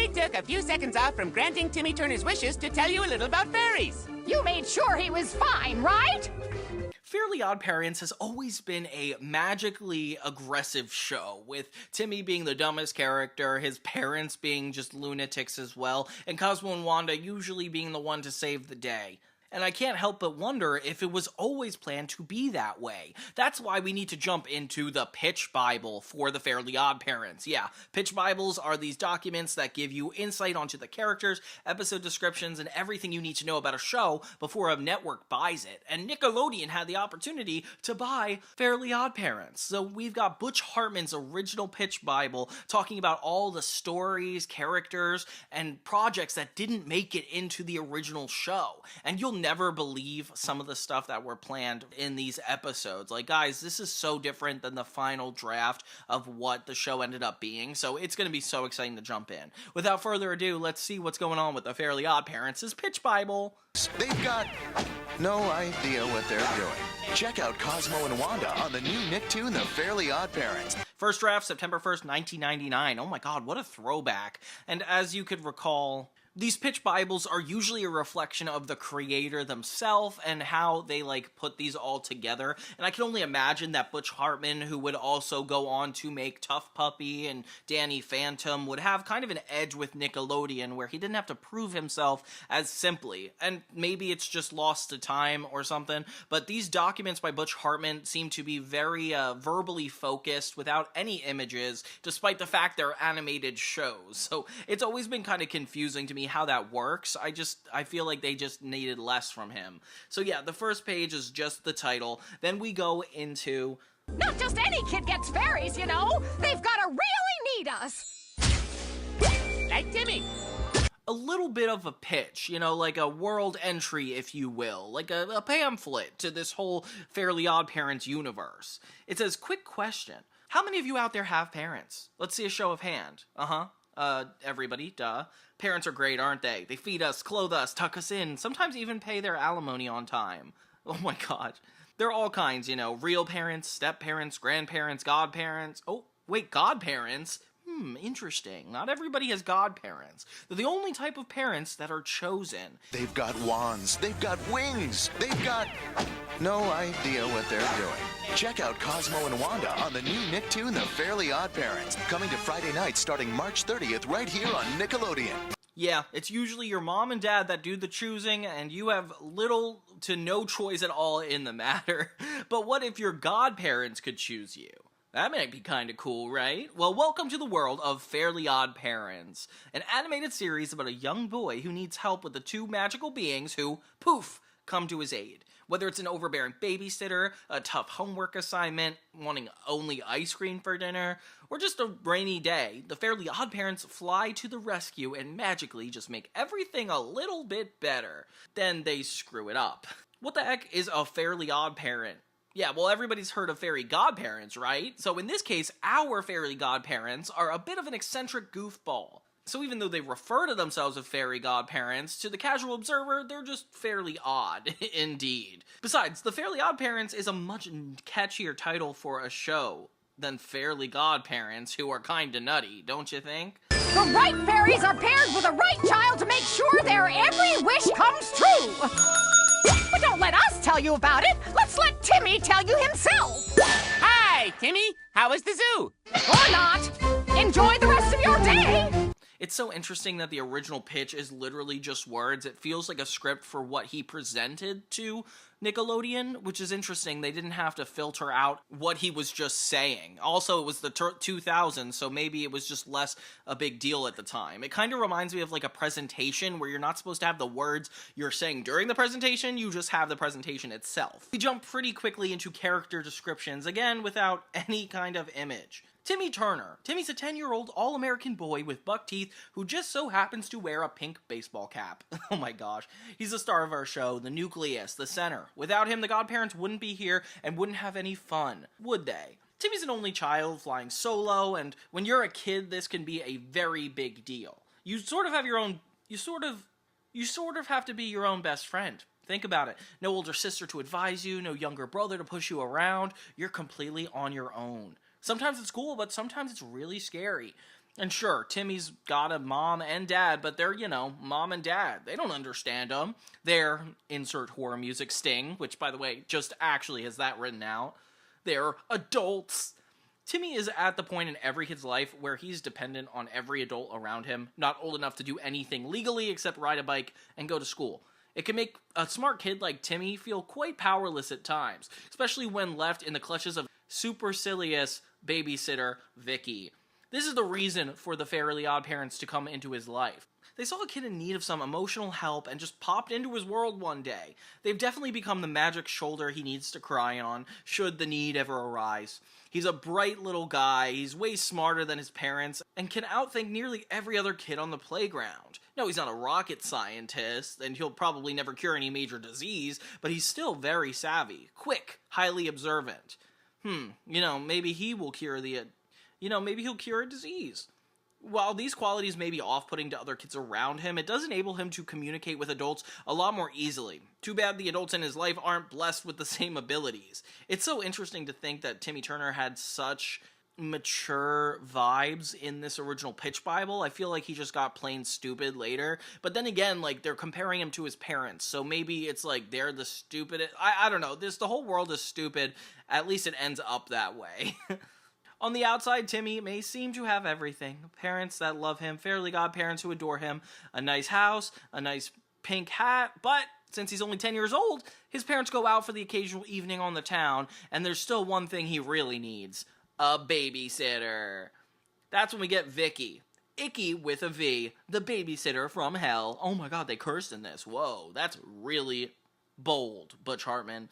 I took a few seconds off from granting Timmy Turner's wishes to tell you a little about fairies. You made sure he was fine, right? Fairly OddParents has always been a magically aggressive show, with Timmy being the dumbest character, his parents being just lunatics as well, and Cosmo and Wanda usually being the one to save the day. And I can't help but wonder if it was always planned to be that way. That's why we need to jump into the Pitch Bible for the Fairly OddParents. Yeah, Pitch Bibles are these documents that give you insight onto the characters, episode descriptions, and everything you need to know about a show before a network buys it. And Nickelodeon had the opportunity to buy Fairly OddParents. So we've got Butch Hartman's original Pitch Bible talking about all the stories, characters, and projects that didn't make it into the original show. And you'll never believe some of the stuff that were planned in these episodes. Like, guys, this is so different than the final draft of what the show ended up being, so it's going to be so exciting to jump in. Without further ado, let's see what's going on with the Fairly OddParents' Pitch Bible. They've got no idea what they're doing. Check out Cosmo and Wanda on the new Nicktoon, The Fairly OddParents. First draft, September 1st, 1999. Oh my god, what a throwback. And as you could recall, these Pitch Bibles are usually a reflection of the creator themselves and how they, put these all together. And I can only imagine that Butch Hartman, who would also go on to make Tough Puppy and Danny Phantom, would have kind of an edge with Nickelodeon where he didn't have to prove himself as simply. And maybe it's just lost to time or something, but these documents by Butch Hartman seem to be very verbally focused without any images, despite the fact they're animated shows. So it's always been kind of confusing to me how that works. I feel like they just needed less from him. So yeah, the first page is just the title. Then we go into... Not just any kid gets fairies, you know. They've gotta really need us. Like Timmy. a little bit of a pitch, you know, like a world entry, if you will, like a pamphlet to this whole Fairly OddParents universe. It says, quick question. How many of you out there have parents? Let's see a show of hand. Everybody, duh. Parents are great, aren't they? They feed us, clothe us, tuck us in, sometimes even pay their alimony on time. Oh my god. There are all kinds, you know, real parents, step-parents, grandparents, godparents. Oh, wait, godparents? Interesting. Not everybody has godparents. They're the only type of parents that are chosen. They've got wands. They've got wings. They've got no idea what they're doing. Check out Cosmo and Wanda on the new Nicktoon, The Fairly OddParents, coming to Friday night starting March 30th right here on Nickelodeon. Yeah, it's usually your mom and dad that do the choosing, and you have little to no choice at all in the matter. But what if your godparents could choose you? That might be kind of cool, right? Well, welcome to the world of Fairly OddParents, an animated series about a young boy who needs help with the two magical beings who, poof, come to his aid. Whether it's an overbearing babysitter, a tough homework assignment, wanting only ice cream for dinner, or just a rainy day, the Fairly OddParents fly to the rescue and magically just make everything a little bit better. Then they screw it up. What the heck is a Fairly OddParent? Yeah, well, everybody's heard of fairy godparents, right? So in this case, our fairy godparents are a bit of an eccentric goofball. So even though they refer to themselves as fairy godparents, to the casual observer, they're just fairly odd, indeed. Besides, the Fairly OddParents is a much catchier title for a show than Fairly Godparents, who are kinda nutty, don't you think? The right fairies are paired with the right child to make sure their every wish comes true. But don't let us tell you about it. Let's let Timmy tell you himself. Hi, Timmy. How was the zoo? Or not. Enjoy the rest of your day. It's so interesting that the original pitch is literally just words. It feels like a script for what he presented to Nickelodeon, which is interesting. They didn't have to filter out what he was just saying. Also, it was the 2000s, so maybe it was just less a big deal at the time. It kind of reminds me of like a presentation where you're not supposed to have the words you're saying during the presentation, you just have the presentation itself. We jump pretty quickly into character descriptions, again, without any kind of image. Timmy Turner. Timmy's a 10-year-old all-American boy with buck teeth who just so happens to wear a pink baseball cap. Oh my gosh. He's the star of our show, the nucleus, the center. Without him, the godparents wouldn't be here and wouldn't have any fun, would they? Timmy's an only child flying solo, and when you're a kid, this can be a very big deal. You sort of have your own, you sort of have to be your own best friend. Think about it. No older sister to advise you, no younger brother to push you around. You're completely on your own. Sometimes it's cool, but sometimes it's really scary. And sure, Timmy's got a mom and dad, but they're, mom and dad. They don't understand him. They're, insert horror music sting, which, by the way, just actually has that written out. They're adults. Timmy is at the point in every kid's life where he's dependent on every adult around him, not old enough to do anything legally except ride a bike and go to school. It can make a smart kid like Timmy feel quite powerless at times, especially when left in the clutches of supercilious babysitter Vicky. This is the reason for the Fairly OddParents to come into his life. They saw a kid in need of some emotional help and just popped into his world one day. They've definitely become the magic shoulder he needs to cry on, should the need ever arise. He's a bright little guy, he's way smarter than his parents, and can outthink nearly every other kid on the playground. No, he's not a rocket scientist, and he'll probably never cure any major disease, but he's still very savvy, quick, highly observant. Maybe he will cure maybe he'll cure a disease. While these qualities may be off-putting to other kids around him, it does enable him to communicate with adults a lot more easily. Too bad the adults in his life aren't blessed with the same abilities. It's so interesting to think that Timmy Turner had such mature vibes in this original pitch Bible. I feel like he just got plain stupid later. But then again, they're comparing him to his parents, so maybe it's they're the stupidest. I don't know. The whole world is stupid. At least it ends up that way. On the outside, Timmy may seem to have everything. Parents that love him, Fairly godparents who adore him, a nice house, a nice pink hat, but since he's only 10 years old, his parents go out for the occasional evening on the town, and there's still one thing he really needs: a babysitter. That's when we get Vicky. Icky with a V, the babysitter from hell. Oh my god, they cursed in this. Whoa, that's really bold, Butch Hartman.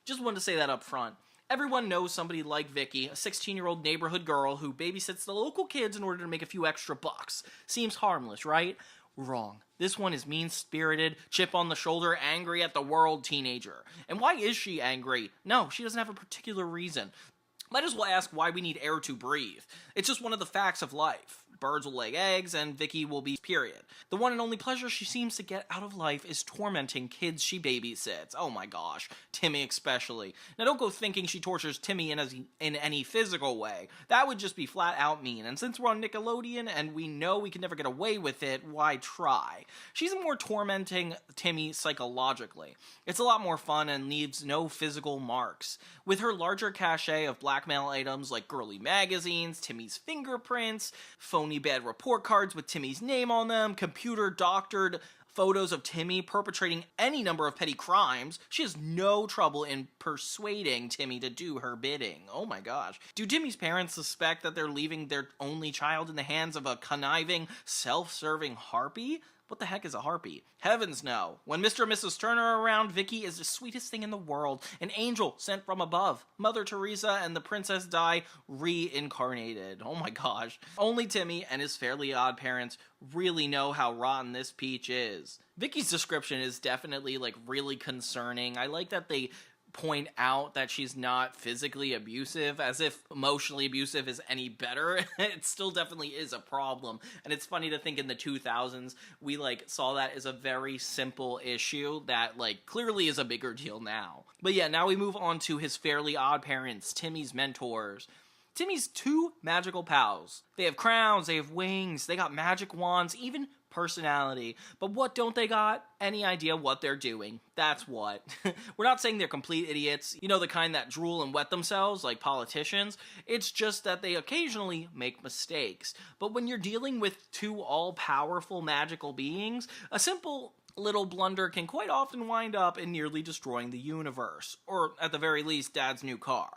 Just wanted to say that up front. Everyone knows somebody like Vicky, a 16-year-old neighborhood girl who babysits the local kids in order to make a few extra bucks. Seems harmless, right? Wrong. This one is mean-spirited, chip on the shoulder, angry at the world teenager. And why is she angry? No, she doesn't have a particular reason. Might as well ask why we need air to breathe. It's just one of the facts of life. Birds will lay eggs, and Vicky will be, period. The one and only pleasure she seems to get out of life is tormenting kids she babysits. Oh my gosh, Timmy especially. Now don't go thinking she tortures Timmy in any physical way. That would just be flat out mean, and since we're on Nickelodeon and we know we can never get away with it, why try? She's more tormenting Timmy psychologically. It's a lot more fun and leaves no physical marks. With her larger cachet of blackmail items like girly magazines, Timmy's fingerprints, phony bad report cards with Timmy's name on them, computer-doctored photos of Timmy perpetrating any number of petty crimes, she has no trouble in persuading Timmy to do her bidding. Oh my gosh. Do Timmy's parents suspect that they're leaving their only child in the hands of a conniving, self-serving harpy? What the heck is a harpy? Heavens no. When Mr. and Mrs. Turner are around, Vicky is the sweetest thing in the world. An angel sent from above. Mother Teresa and the Princess Di reincarnated. Oh my gosh. Only Timmy and his Fairly OddParents really know how rotten this peach is. Vicky's description is definitely really concerning. I like that they point out that she's not physically abusive, as if emotionally abusive is any better. It still definitely is a problem, and it's funny to think in the 2000s we saw that as a very simple issue that clearly is a bigger deal now. But yeah, now we move on to his Fairly OddParents, Timmy's mentors. Timmy's two magical pals. They have crowns, they have wings, they got magic wands, even personality. But what don't they got? Any idea what they're doing. That's what. We're not saying they're complete idiots, the kind that drool and wet themselves like politicians. It's just that they occasionally make mistakes. But when you're dealing with two all-powerful magical beings, a simple little blunder can quite often wind up in nearly destroying the universe, or at the very least, Dad's new car.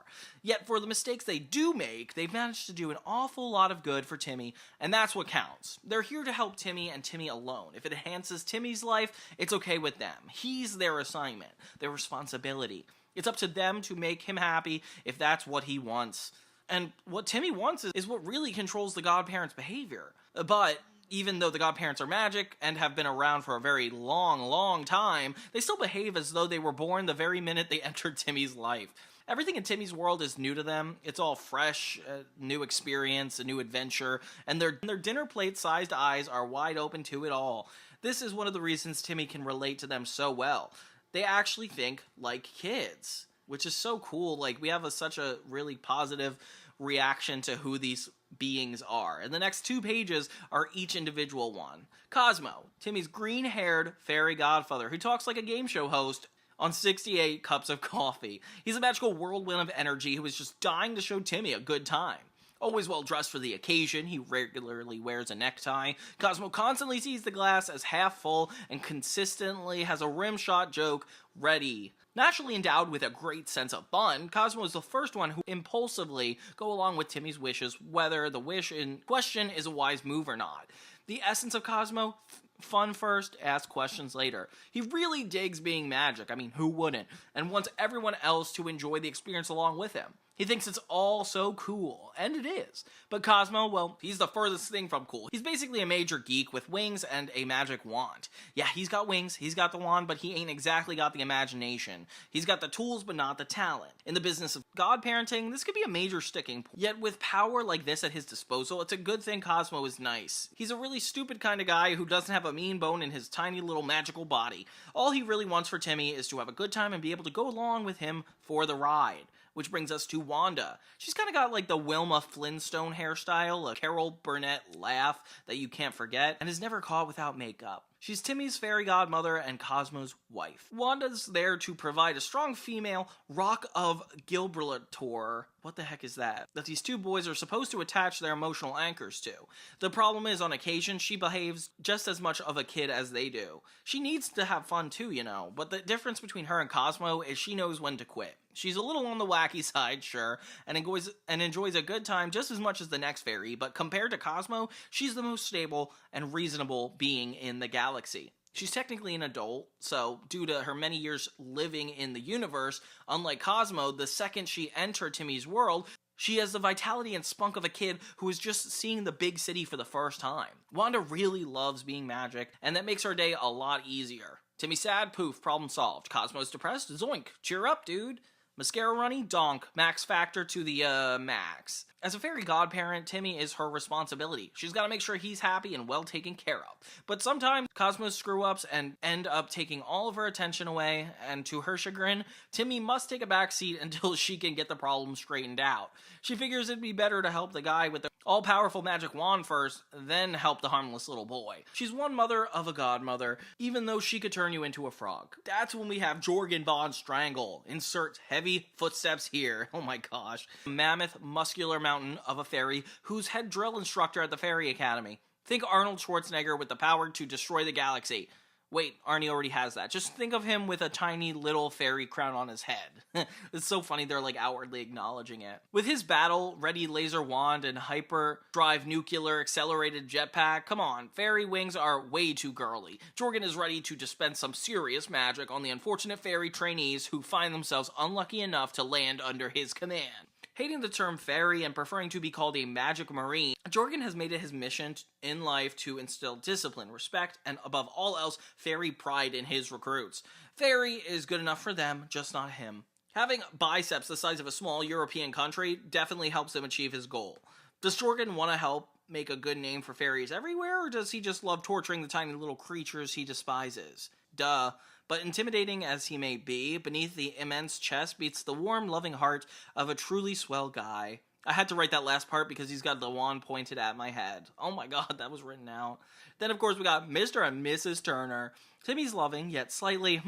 Yet for the mistakes they do make, they've managed to do an awful lot of good for Timmy, and that's what counts. They're here to help Timmy and Timmy alone. If it enhances Timmy's life, it's okay with them. He's their assignment, their responsibility. It's up to them to make him happy if that's what he wants. And what Timmy wants is what really controls the godparents' behavior. But even though the godparents are magic and have been around for a very long time, they still behave as though they were born the very minute they entered Timmy's life. Everything in Timmy's world is new to them. It's all fresh, new experience, a new adventure, and their dinner plate-sized eyes are wide open to it all. This is one of the reasons Timmy can relate to them so well. They actually think like kids, which is so cool. We have such a really positive reaction to who these beings are. And the next 2 pages are each individual one. Cosmo, Timmy's green-haired fairy godfather who talks like a game show host on 68 cups of coffee. He's a magical whirlwind of energy who is just dying to show Timmy a good time. Always well dressed for the occasion, he regularly wears a necktie. Cosmo constantly sees the glass as half full and consistently has a rimshot joke ready. Naturally endowed with a great sense of fun, Cosmo is the first one who impulsively go along with Timmy's wishes, whether the wish in question is a wise move or not. The essence of Cosmo: fun first, ask questions later. He really digs being magic, I mean, who wouldn't? And wants everyone else to enjoy the experience along with him. He thinks it's all so cool, and it is. But Cosmo, well, he's the furthest thing from cool. He's basically a major geek with wings and a magic wand. Yeah, he's got wings, he's got the wand, but he ain't exactly got the imagination. He's got the tools, but not the talent. In the business of godparenting, this could be a major sticking point. Yet with power like this at his disposal, it's a good thing Cosmo is nice. He's a really stupid kind of guy who doesn't have a mean bone in his tiny little magical body. All he really wants for Timmy is to have a good time and be able to go along with him for the ride. Which brings us to Wanda. She's kind of got like the Wilma Flintstone hairstyle, a Carol Burnett laugh that you can't forget, and is never caught without makeup. She's Timmy's fairy godmother and Cosmo's wife. Wanda's there to provide a strong female rock of Gibraltar. What the heck is that? That these 2 boys are supposed to attach their emotional anchors to. The problem is, on occasion, she behaves just as much of a kid as they do. She needs to have fun too, you know, but the difference between her and Cosmo is she knows when to quit. She's a little on the wacky side, sure, and enjoys a good time just as much as the next fairy, but compared to Cosmo, she's the most stable and reasonable being in the galaxy. She's technically an adult, so due to her many years living in the universe, unlike Cosmo, the second she entered Timmy's world, she has the vitality and spunk of a kid who is just seeing the big city for the first time. Wanda really loves being magic, and that makes her day a lot easier. Timmy's sad, poof, problem solved. Cosmo's depressed, zoink, cheer up, dude. Mascara runny, donk, max factor to the, max. As a fairy godparent, Timmy is her responsibility. She's gotta make sure he's happy and well taken care of. But sometimes, Cosmo's screw-ups and end up taking all of her attention away, and to her chagrin, Timmy must take a back seat until she can get the problem straightened out. She figures it'd be better to help the guy with the all-powerful magic wand first, then help the harmless little boy. She's one mother of a godmother, even though she could turn you into a frog. That's when we have Jorgen Von Strangle. Insert heavy footsteps here. Oh my gosh. A mammoth, muscular mountain of a fairy who's head drill instructor at the Fairy Academy. Think Arnold Schwarzenegger with the power to destroy the galaxy. Wait, Arnie already has that. Just think of him with a tiny little fairy crown on his head. It's so funny they're like outwardly acknowledging it. With his battle-ready laser wand and hyper-drive nuclear accelerated jetpack, come on, fairy wings are way too girly. Jorgen is ready to dispense some serious magic on the unfortunate fairy trainees who find themselves unlucky enough to land under his command. Hating the term fairy and preferring to be called a magic marine, Jorgen has made it his mission in life to instill discipline, respect, and above all else, fairy pride in his recruits. Fairy is good enough for them, just not him. Having biceps the size of a small European country definitely helps him achieve his goal. Does Jorgen want to help make a good name for fairies everywhere, or does he just love torturing the tiny little creatures he despises? Duh. But intimidating as he may be, beneath the immense chest beats the warm, loving heart of a truly swell guy. I had to write that last part because he's got the wand pointed at my head. Oh my god, that was written out. Then of course we got Mr. and Mrs. Turner. Timmy's loving, yet slightly,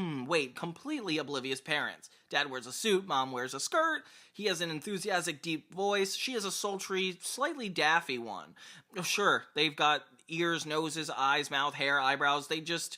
completely oblivious parents. Dad wears a suit, mom wears a skirt, he has an enthusiastic, deep voice, she has a sultry, slightly daffy one. Oh, sure, they've got ears, noses, eyes, mouth, hair, eyebrows, they just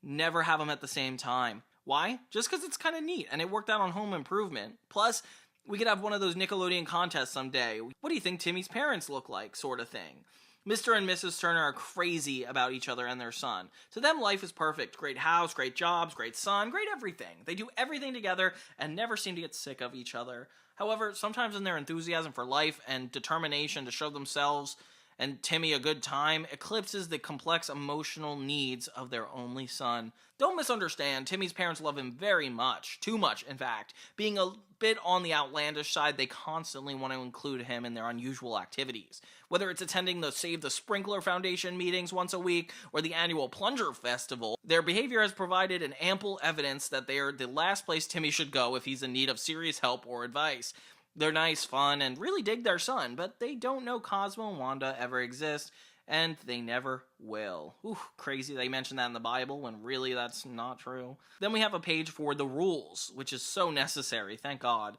never have them at the same time. Why? Just because it's kind of neat, and it worked out on Home Improvement. Plus, we could have one of those Nickelodeon contests someday. What do you think Timmy's parents look like, sort of thing. Mr. and Mrs. Turner are crazy about each other and their son. To them, life is perfect. Great house, great jobs, great son, great everything. They do everything together and never seem to get sick of each other. However, sometimes in their enthusiasm for life and determination to show themselves and Timmy a good time eclipses the complex emotional needs of their only son. Don't misunderstand, Timmy's parents love him very much. Too much, in fact. Being a bit on the outlandish side, they constantly want to include him in their unusual activities. Whether it's attending the Save the Sprinkler Foundation meetings once a week, or the annual Plunger Festival, their behavior has provided an ample evidence that they are the last place Timmy should go if he's in need of serious help or advice. They're nice, fun, and really dig their son, but they don't know Cosmo and Wanda ever exist, and they never will. Ooh, crazy they mentioned that in the Bible when really that's not true. Then we have a page for the rules, which is so necessary, thank God.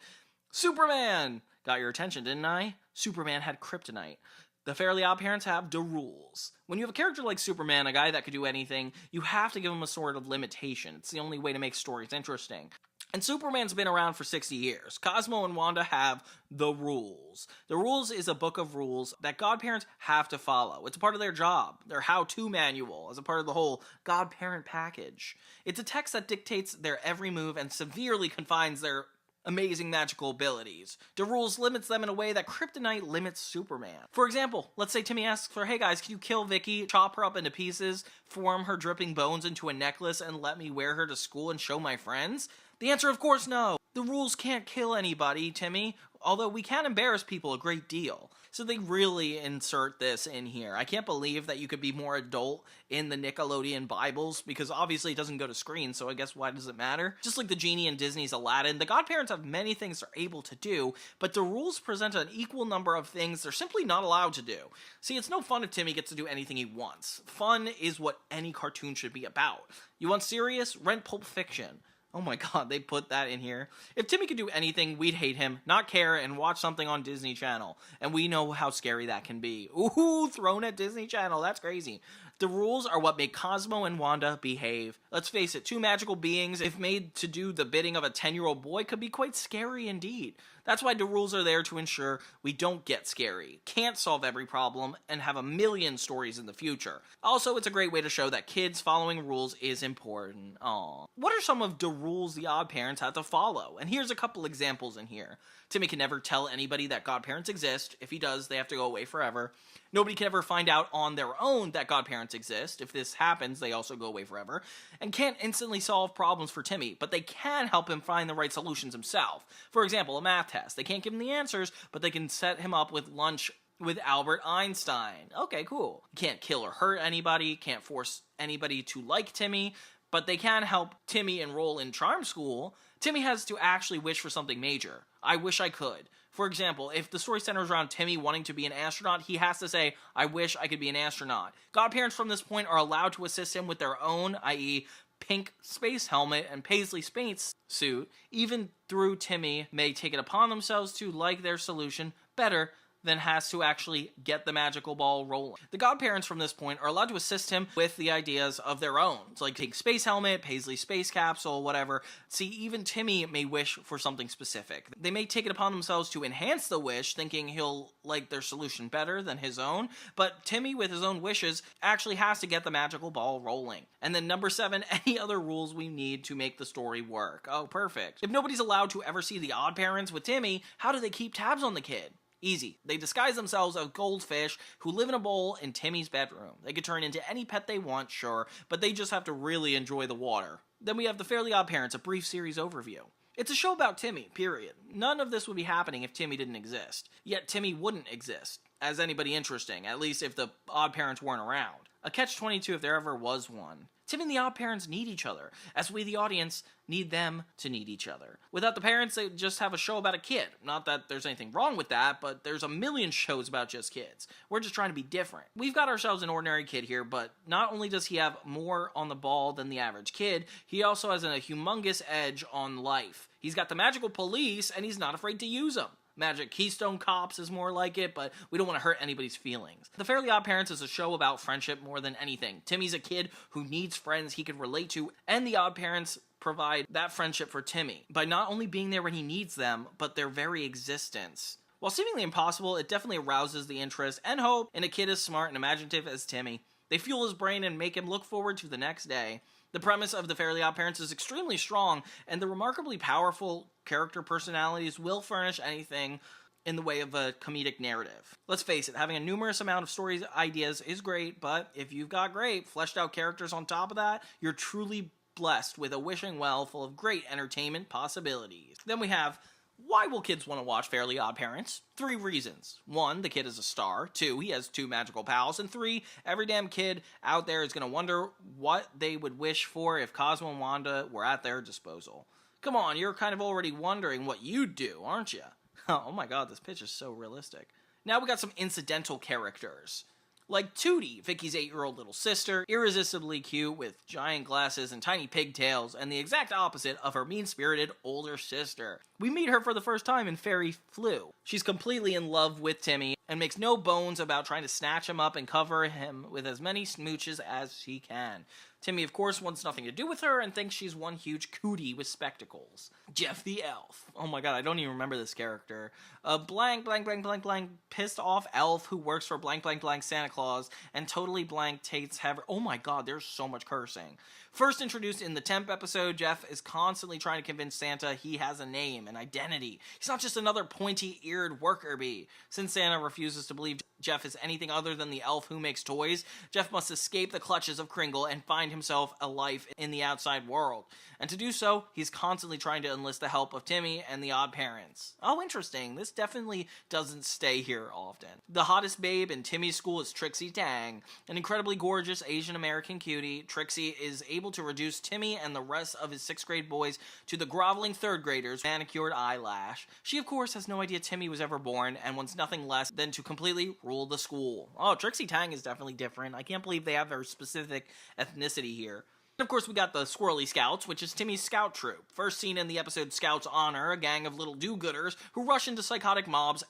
Superman! Got your attention, didn't I? Superman had kryptonite. The Fairly OddParents have the rules. When you have a character like Superman, a guy that could do anything, you have to give him a sort of limitation. It's the only way to make stories interesting. And Superman's been around for 60 years. Cosmo and Wanda have the rules. The rules is a book of rules that godparents have to follow. It's a part of their job, their how-to manual, as a part of the whole godparent package. It's a text that dictates their every move and severely confines their amazing magical abilities. The rules limits them in a way that kryptonite limits Superman. For example, let's say Timmy asks for, hey guys, can you kill Vicky, chop her up into pieces, form her dripping bones into a necklace, and let me wear her to school and show my friends? The answer, of course, no. The rules can't kill anybody, Timmy, although we can embarrass people a great deal. So they really insert this in here. I can't believe that you could be more adult in the Nickelodeon Bibles, because obviously it doesn't go to screen, so I guess why does it matter? Just like the genie in Disney's Aladdin, the godparents have many things they're able to do, but the rules present an equal number of things they're simply not allowed to do. See, it's no fun if Timmy gets to do anything he wants. Fun is what any cartoon should be about. You want serious? Rent Pulp Fiction. Oh my god, they put that in here. If Timmy could do anything, we'd hate him, not care, and watch something on Disney Channel. And we know how scary that can be. Ooh, thrown at Disney Channel, that's crazy. The rules are what make Cosmo and Wanda behave. Let's face it, two magical beings, if made to do the bidding of a 10-year-old boy, could be quite scary indeed. That's why the rules are there to ensure we don't get scary, can't solve every problem, and have a million stories in the future. Also, it's a great way to show that kids following rules is important. Aww. What are some of the rules the OddParents have to follow? And here's a couple examples in here. Timmy can never tell anybody that godparents exist. If he does, they have to go away forever. Nobody can ever find out on their own that godparents exist. If this happens, they also go away forever. And can't instantly solve problems for Timmy, but they can help him find the right solutions himself. For example, a math test. They can't give him the answers, but they can set him up with lunch with Albert Einstein. Okay, cool. Can't kill or hurt anybody, can't force anybody to like Timmy, but they can help Timmy enroll in charm school. Timmy has to actually wish for something major. I wish I could. For example, if the story centers around Timmy wanting to be an astronaut, he has to say, I wish I could be an astronaut. Godparents from this point are allowed to assist him with their own, i.e., pink space helmet and paisley space suit, even through Timmy may take it upon themselves to like their solution better than has to actually get the magical ball rolling. The godparents from this point are allowed to assist him with the ideas of their own. It's like pink space helmet, paisley space capsule, whatever. See, even Timmy may wish for something specific. They may take it upon themselves to enhance the wish, thinking he'll like their solution better than his own, but Timmy, with his own wishes, actually has to get the magical ball rolling. And then number 7, any other rules we need to make the story work. Oh, perfect. If nobody's allowed to ever see the OddParents with Timmy, how do they keep tabs on the kid? Easy. They disguise themselves as goldfish who live in a bowl in Timmy's bedroom. They could turn into any pet they want, sure, but they just have to really enjoy the water. Then we have the Fairly OddParents, a brief series overview. It's a show about Timmy, period. None of this would be happening if Timmy didn't exist. Yet Timmy wouldn't exist as anybody interesting, at least if the OddParents weren't around. A catch-22 if there ever was one. Timmy and the OddParents need each other, as we, the audience, need them to need each other. Without the parents, they just have a show about a kid. Not that there's anything wrong with that, but there's a million shows about just kids. We're just trying to be different. We've got ourselves an ordinary kid here, but not only does he have more on the ball than the average kid, he also has a humongous edge on life. He's got the magical police, and he's not afraid to use them. Magic Keystone Cops is more like it, but we don't want to hurt anybody's feelings. The Fairly OddParents is a show about friendship more than anything. Timmy's a kid who needs friends he can relate to, and the OddParents provide that friendship for Timmy by not only being there when he needs them, but their very existence. While seemingly impossible, it definitely arouses the interest and hope in a kid as smart and imaginative as Timmy. They fuel his brain and make him look forward to the next day. The premise of the Fairly OddParents is extremely strong, and the remarkably powerful character personalities will furnish anything in the way of a comedic narrative. Let's face it, having a numerous amount of stories ideas is great, but if you've got great, fleshed out characters on top of that, you're truly blessed with a wishing well full of great entertainment possibilities. Then we have, why will kids want to watch Fairly OddParents? 3 reasons. 1, the kid is a star. 2, he has 2 magical pals. And 3, every damn kid out there is going to wonder what they would wish for if Cosmo and Wanda were at their disposal. Come on, you're kind of already wondering what you'd do, aren't you? Oh my god, this pitch is so realistic. Now we got some incidental characters. Like Tootie, Vicky's 8-year-old little sister, irresistibly cute with giant glasses and tiny pigtails, and the exact opposite of her mean-spirited older sister. We meet her for the first time in Fairy Flu. She's completely in love with Timmy and makes no bones about trying to snatch him up and cover him with as many smooches as she can. Timmy, of course, wants nothing to do with her and thinks she's one huge cootie with spectacles. Jeff the Elf. Oh my god, I don't even remember this character. A blank, pissed off elf who works for blank, Santa Claus and totally blank Tate's have. Oh my god, there's so much cursing. First introduced in the Temp episode, Jeff is constantly trying to convince Santa he has a name, an identity. He's not just another pointy-eared worker bee. Since Santa refuses to believe Jeff is anything other than the elf who makes toys, Jeff must escape the clutches of Kringle and find himself a life in the outside world. And to do so, he's constantly trying to enlist the help of Timmy and the Odd Parents. Oh, interesting. This definitely doesn't stay here often. The hottest babe in Timmy's school is Trixie Tang. An incredibly gorgeous Asian American cutie, Trixie is able to reduce Timmy and the rest of his 6th grade boys to the groveling 3rd graders, manicured eyelash. She, of course, has no idea Timmy was ever born and wants nothing less than to completely rule the school. Oh, Trixie Tang is definitely different. I can't believe they have her specific ethnicity here. And of course, we got the Squirrely Scouts, which is Timmy's scout troop. First seen in the episode Scouts Honor, a gang of little do-gooders who rush into psychotic mobs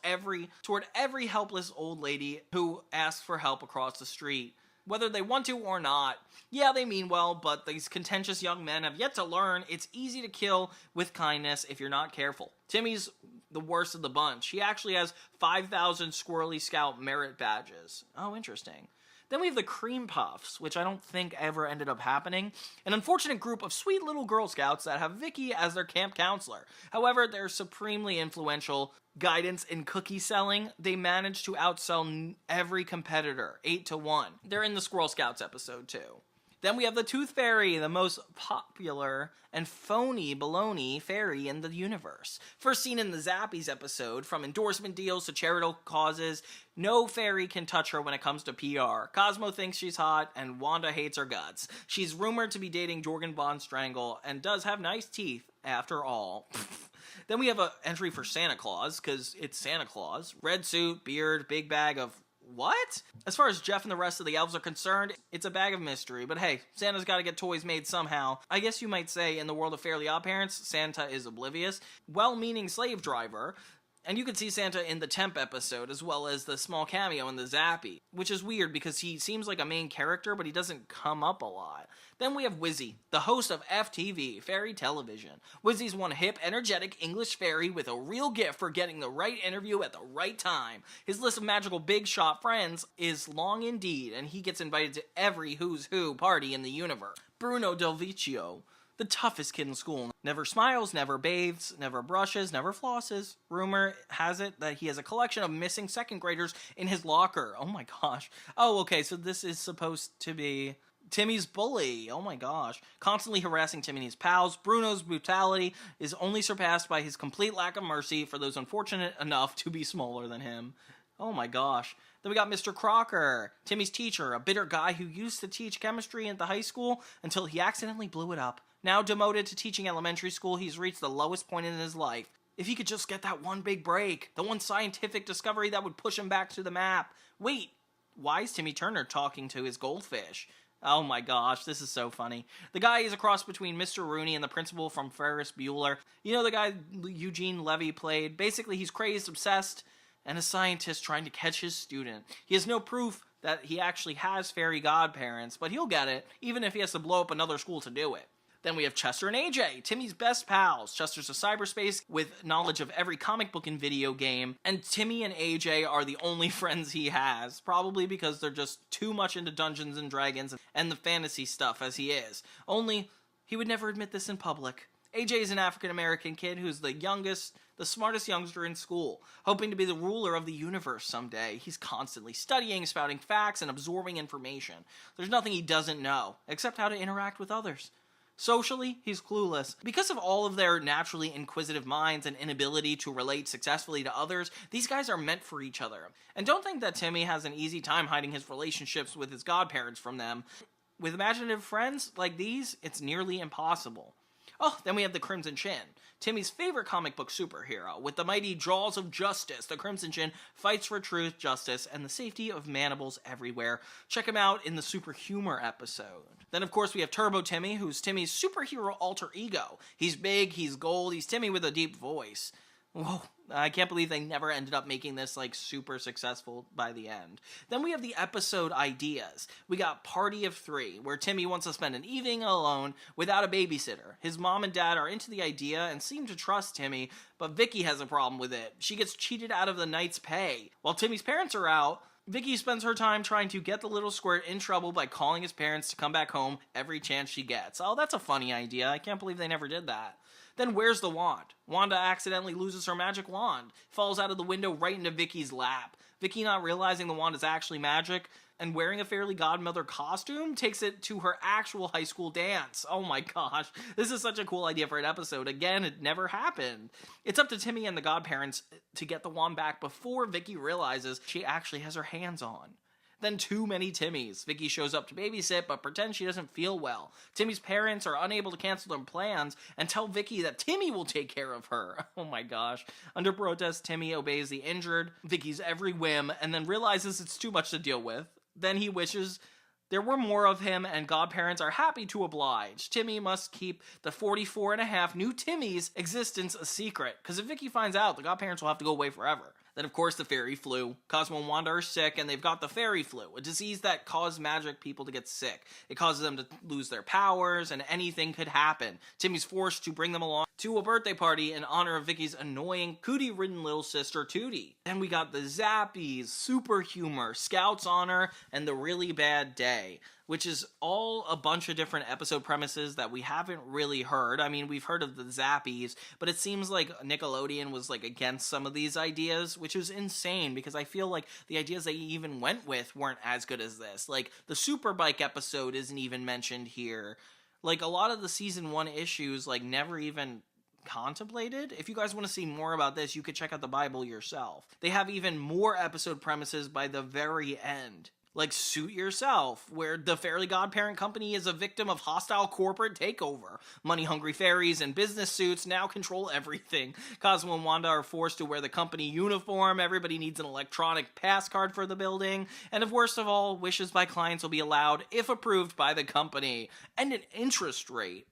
toward every helpless old lady who asks for help across the street. Whether they want to or not. Yeah, they mean well, but these contentious young men have yet to learn it's easy to kill with kindness if you're not careful. Timmy's the worst of the bunch. He actually has 5,000 Squirrely Scout merit badges. Oh, interesting. Then we have the Cream Puffs, which I don't think ever ended up happening. An unfortunate group of sweet little Girl Scouts that have Vicky as their camp counselor. However, their supremely influential guidance in cookie selling, they manage to outsell every competitor, 8-1. They're in the Squirrel Scouts episode too. Then we have the Tooth Fairy, the most popular and phony baloney fairy in the universe. First seen in the Zappies episode, from endorsement deals to charitable causes, no fairy can touch her when it comes to PR. Cosmo thinks she's hot, and Wanda hates her guts. She's rumored to be dating Jorgen Von Strangle, and does have nice teeth, after all. Then we have an entry for Santa Claus, because it's Santa Claus. Red suit, beard, big bag of what? As far as Jeff and the rest of the elves are concerned, it's a bag of mystery, but hey, Santa's gotta get toys made somehow. I guess you might say in the world of Fairly OddParents, Santa is oblivious. Well-meaning slave driver, and you can see Santa in the Temp episode, as well as the small cameo in the Zappy, which is weird because he seems like a main character, but he doesn't come up a lot. Then we have Wizzy, the host of FTV, Fairy Television. Wizzy's one hip, energetic English fairy with a real gift for getting the right interview at the right time. His list of magical big shot friends is long indeed, and he gets invited to every who's who party in the universe. Bruno Del Vecchio, the toughest kid in school. Never smiles, never bathes, never brushes, never flosses. Rumor has it that he has a collection of missing 2nd graders in his locker. Oh my gosh. Oh, okay, so this is supposed to be Timmy's bully. Oh my gosh. Constantly harassing Timmy and his pals. Bruno's brutality is only surpassed by his complete lack of mercy for those unfortunate enough to be smaller than him. Oh my gosh. Then we got Mr. Crocker, Timmy's teacher, a bitter guy who used to teach chemistry at the high school until he accidentally blew it up. Now demoted to teaching elementary school, he's reached the lowest point in his life. If he could just get that one big break, the one scientific discovery that would push him back to the map. Wait, why is Timmy Turner talking to his goldfish? Oh my gosh, this is so funny. The guy is a cross between Mr. Rooney and the principal from Ferris Bueller. You know the guy Eugene Levy played? Basically, he's crazed, obsessed, and a scientist trying to catch his student. He has no proof that he actually has fairy godparents, but he'll get it, even if he has to blow up another school to do it. Then we have Chester and AJ, Timmy's best pals. Chester's a cyberspace with knowledge of every comic book and video game, and Timmy and AJ are the only friends he has, probably because they're just too much into Dungeons and Dragons and the fantasy stuff as he is. Only, he would never admit this in public. AJ is an African-American kid who's the youngest, the smartest youngster in school, hoping to be the ruler of the universe someday. He's constantly studying, spouting facts, and absorbing information. There's nothing he doesn't know, except how to interact with others. Socially, he's clueless. Because of all of their naturally inquisitive minds and inability to relate successfully to others, these guys are meant for each other. And don't think that Timmy has an easy time hiding his relationships with his godparents from them. With imaginative friends like these, it's nearly impossible. Oh, then we have the Crimson Chin, Timmy's favorite comic book superhero. With the mighty jaws of justice, the Crimson Chin fights for truth, justice, and the safety of manibals everywhere. Check him out in the Super Humor episode. Then, of course, we have Turbo Timmy, who's Timmy's superhero alter ego. He's big, he's gold, he's Timmy with a deep voice. Whoa, I can't believe they never ended up making this, like, super successful by the end. Then we have the episode ideas. We got Party of Three, where Timmy wants to spend an evening alone without a babysitter. His mom and dad are into the idea and seem to trust Timmy, but Vicky has a problem with it. She gets cheated out of the night's pay. While Timmy's parents are out, Vicky spends her time trying to get the little squirt in trouble by calling his parents to come back home every chance she gets. Oh, that's a funny idea. I can't believe they never did that. Then where's the wand? Wanda accidentally loses her magic wand, falls out of the window right into Vicky's lap. Vicky, not realizing the wand is actually magic, and wearing a Fairly Godmother costume, takes it to her actual high school dance. Oh my gosh, this is such a cool idea for an episode. Again, it never happened. It's up to Timmy and the godparents to get the wand back before Vicky realizes she actually has her hands on. Then too many Timmys. Vicky shows up to babysit, but pretends she doesn't feel well. Timmy's parents are unable to cancel their plans and tell Vicky that Timmy will take care of her. Oh my gosh. Under protest, Timmy obeys the injured, Vicky's every whim, and then realizes it's too much to deal with. Then he wishes there were more of him, and godparents are happy to oblige. Timmy must keep the 44 and a half new Timmy's existence a secret, because if Vicky finds out, the godparents will have to go away forever. Then, of course, the fairy flu. Cosmo and Wanda are sick, and they've got the fairy flu, a disease that causes magic people to get sick. It causes them to lose their powers, and anything could happen. Timmy's forced to bring them along to a birthday party in honor of Vicky's annoying, cootie-ridden little sister, Tootie. Then we got the Zappies, Super Humor, Scout's Honor, and The Really Bad Day, which is all a bunch of different episode premises that we haven't really heard. I mean, we've heard of the Zappies, but it seems like Nickelodeon was, like, against some of these ideas, which is insane, because I feel like the ideas they even went with weren't as good as this. Like, the Superbike episode isn't even mentioned here. Like, a lot of the season 1 issues, like, never even contemplated. If you guys want to see more about this, you could check out the Bible yourself. They have even more episode premises by the very end. Like Suit Yourself, where the Fairly Godparent Company is a victim of hostile corporate takeover. Money-hungry fairies in business suits now control everything. Cosmo and Wanda are forced to wear the company uniform. Everybody needs an electronic pass card for the building. And of worst of all, wishes by clients will be allowed if approved by the company. And an interest rate.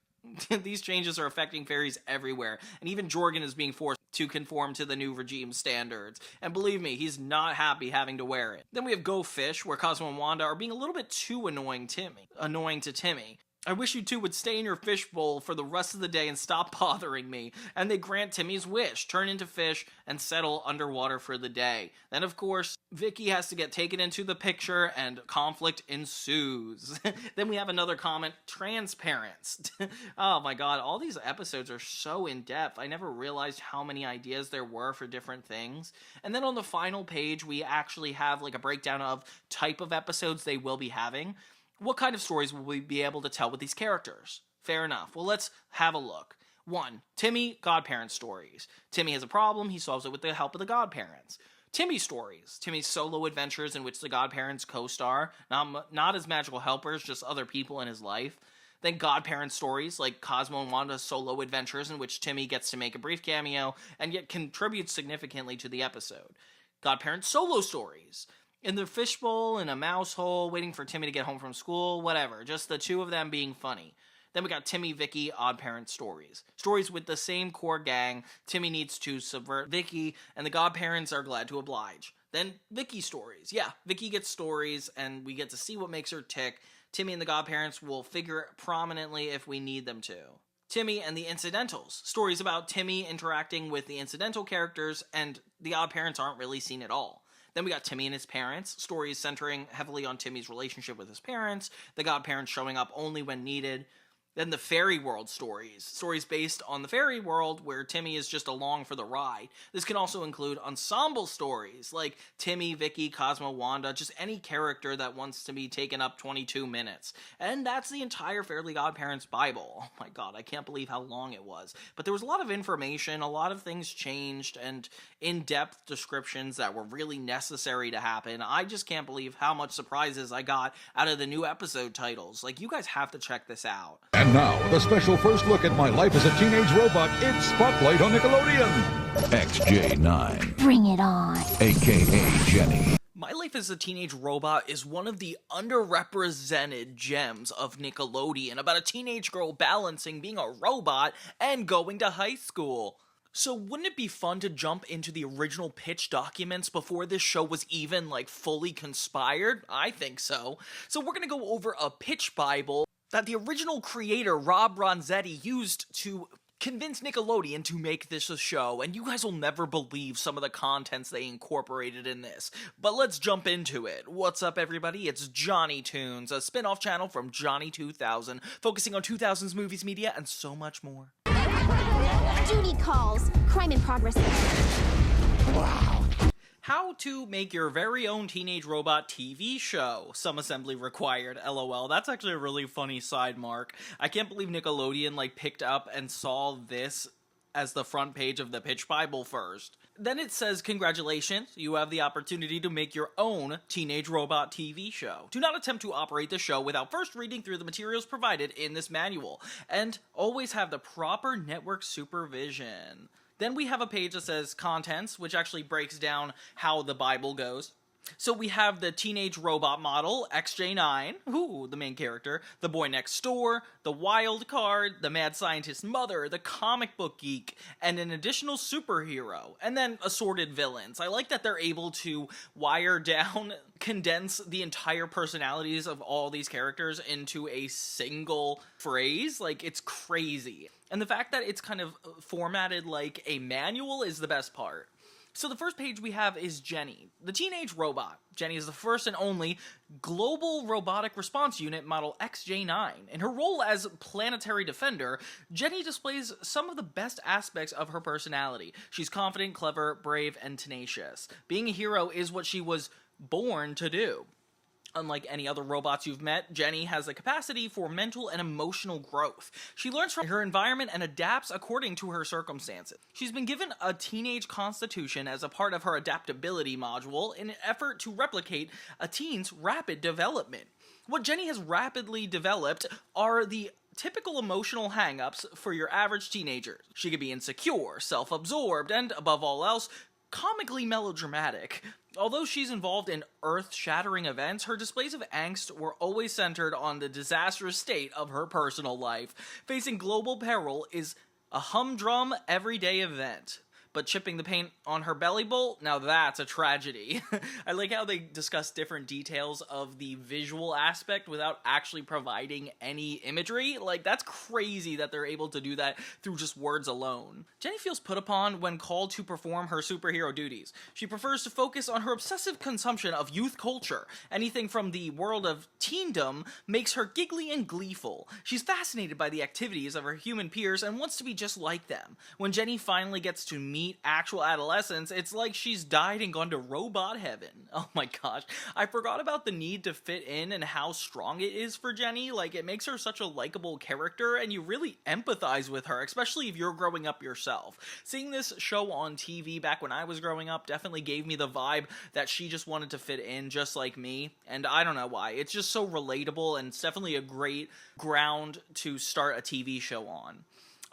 These changes are affecting fairies everywhere, and even Jorgen is being forced to conform to the new regime standards. And believe me, he's not happy having to wear it. Then we have Go Fish, where Cosmo and Wanda are being a little bit too annoying to Timmy. I wish you two would stay in your fishbowl for the rest of the day and stop bothering me. And they grant Timmy's wish, turn into fish, and settle underwater for the day. Then, of course, Vicky has to get taken into the picture, and conflict ensues. Then we have another comment, transparents. Oh my god, all these episodes are so in-depth. I never realized how many ideas there were for different things. And then on the final page, we actually have like a breakdown of type of episodes they will be having. What kind of stories will we be able to tell with these characters? Fair enough. Well, let's have a look. 1. Timmy, godparent stories. Timmy has a problem, he solves it with the help of the godparents. Timmy stories. Timmy's solo adventures in which the godparents co-star, not as magical helpers, just other people in his life. Then godparent stories, like Cosmo and Wanda's solo adventures in which Timmy gets to make a brief cameo, and yet contributes significantly to the episode. Godparent solo stories. In the fishbowl, in a mouse hole, waiting for Timmy to get home from school, whatever. Just the two of them being funny. Then we got Timmy, Vicky, odd parent stories. Stories with the same core gang. Timmy needs to subvert Vicky, and the godparents are glad to oblige. Then Vicky stories. Yeah, Vicky gets stories, and we get to see what makes her tick. Timmy and the godparents will figure prominently if we need them to. Timmy and the Incidentals. Stories about Timmy interacting with the incidental characters, and the odd parents aren't really seen at all. Then we got Timmy and his parents, stories centering heavily on Timmy's relationship with his parents, the godparents showing up only when needed. Then the fairy world stories, stories based on the fairy world where Timmy is just along for the ride. This can also include ensemble stories like Timmy, Vicky, Cosmo, Wanda, just any character that wants to be taken up 22 minutes. And that's the entire Fairly Godparents Bible. Oh my god, I can't believe how long it was. But there was a lot of information, a lot of things changed, and in-depth descriptions that were really necessary to happen. I just can't believe how much surprises I got out of the new episode titles. Like, you guys have to check this out. And now, the special first look at my life as a teenage robot. It's Spotlight on Nickelodeon. XJ9. Bring it on. AKA Jenny. My Life as a Teenage Robot is one of the underrepresented gems of Nickelodeon about a teenage girl balancing being a robot and going to high school. So wouldn't it be fun to jump into the original pitch documents before this show was even, fully conspired? I think so. So we're gonna go over a pitch bible that the original creator, Rob Ronzetti, used to convince Nickelodeon to make this a show, and you guys will never believe some of the contents they incorporated in this. But let's jump into it. What's up, everybody? It's Johnny Toons, a spin-off channel from Johnny 2000, focusing on 2000s movies, media, and so much more. Duty calls. Crime in progress. Wow. How to make your very own teenage robot TV show. Some assembly required, lol. That's actually a really funny side mark. I can't believe Nickelodeon picked up and saw this as the front page of the pitch bible first. Then it says, congratulations, you have the opportunity to make your own teenage robot TV show. Do not attempt to operate the show without first reading through the materials provided in this manual, and always have the proper network supervision. Then we have a page that says contents, which actually breaks down how the Bible goes. So we have the teenage robot model, XJ9, the main character, the boy next door, the wild card, the mad scientist mother, the comic book geek, and an additional superhero, and then assorted villains. I like that they're able to wire down, condense the entire personalities of all these characters into a single phrase. It's crazy. And the fact that it's kind of formatted like a manual is the best part. So the first page we have is Jenny, the teenage robot. Jenny is the first and only Global Robotic Response Unit Model XJ9. In her role as planetary defender, Jenny displays some of the best aspects of her personality. She's confident, clever, brave, and tenacious. Being a hero is what she was born to do. Unlike any other robots you've met, Jenny has the capacity for mental and emotional growth. She learns from her environment and adapts according to her circumstances. She's been given a teenage constitution as a part of her adaptability module in an effort to replicate a teen's rapid development. What Jenny has rapidly developed are the typical emotional hang-ups for your average teenager. She could be insecure, self-absorbed, and, above all else, comically melodramatic. Although she's involved in earth-shattering events, her displays of angst were always centered on the disastrous state of her personal life. Facing global peril is a humdrum, everyday event. But chipping the paint on her belly bowl, now that's a tragedy. I like how they discuss different details of the visual aspect without actually providing any imagery. That's crazy that they're able to do that through just words alone. Jenny feels put upon when called to perform her superhero duties. She prefers to focus on her obsessive consumption of youth culture. Anything from the world of teendom makes her giggly and gleeful. She's fascinated by the activities of her human peers and wants to be just like them. When Jenny finally gets to meet actual adolescence, it's like she's died and gone to robot heaven. Oh my gosh. I forgot about the need to fit in and how strong it is for Jenny. It makes her such a likable character, and you really empathize with her, especially if you're growing up yourself. Seeing this show on TV back when I was growing up definitely gave me the vibe that she just wanted to fit in just like me, and I don't know why. It's just so relatable, and it's definitely a great ground to start a TV show on.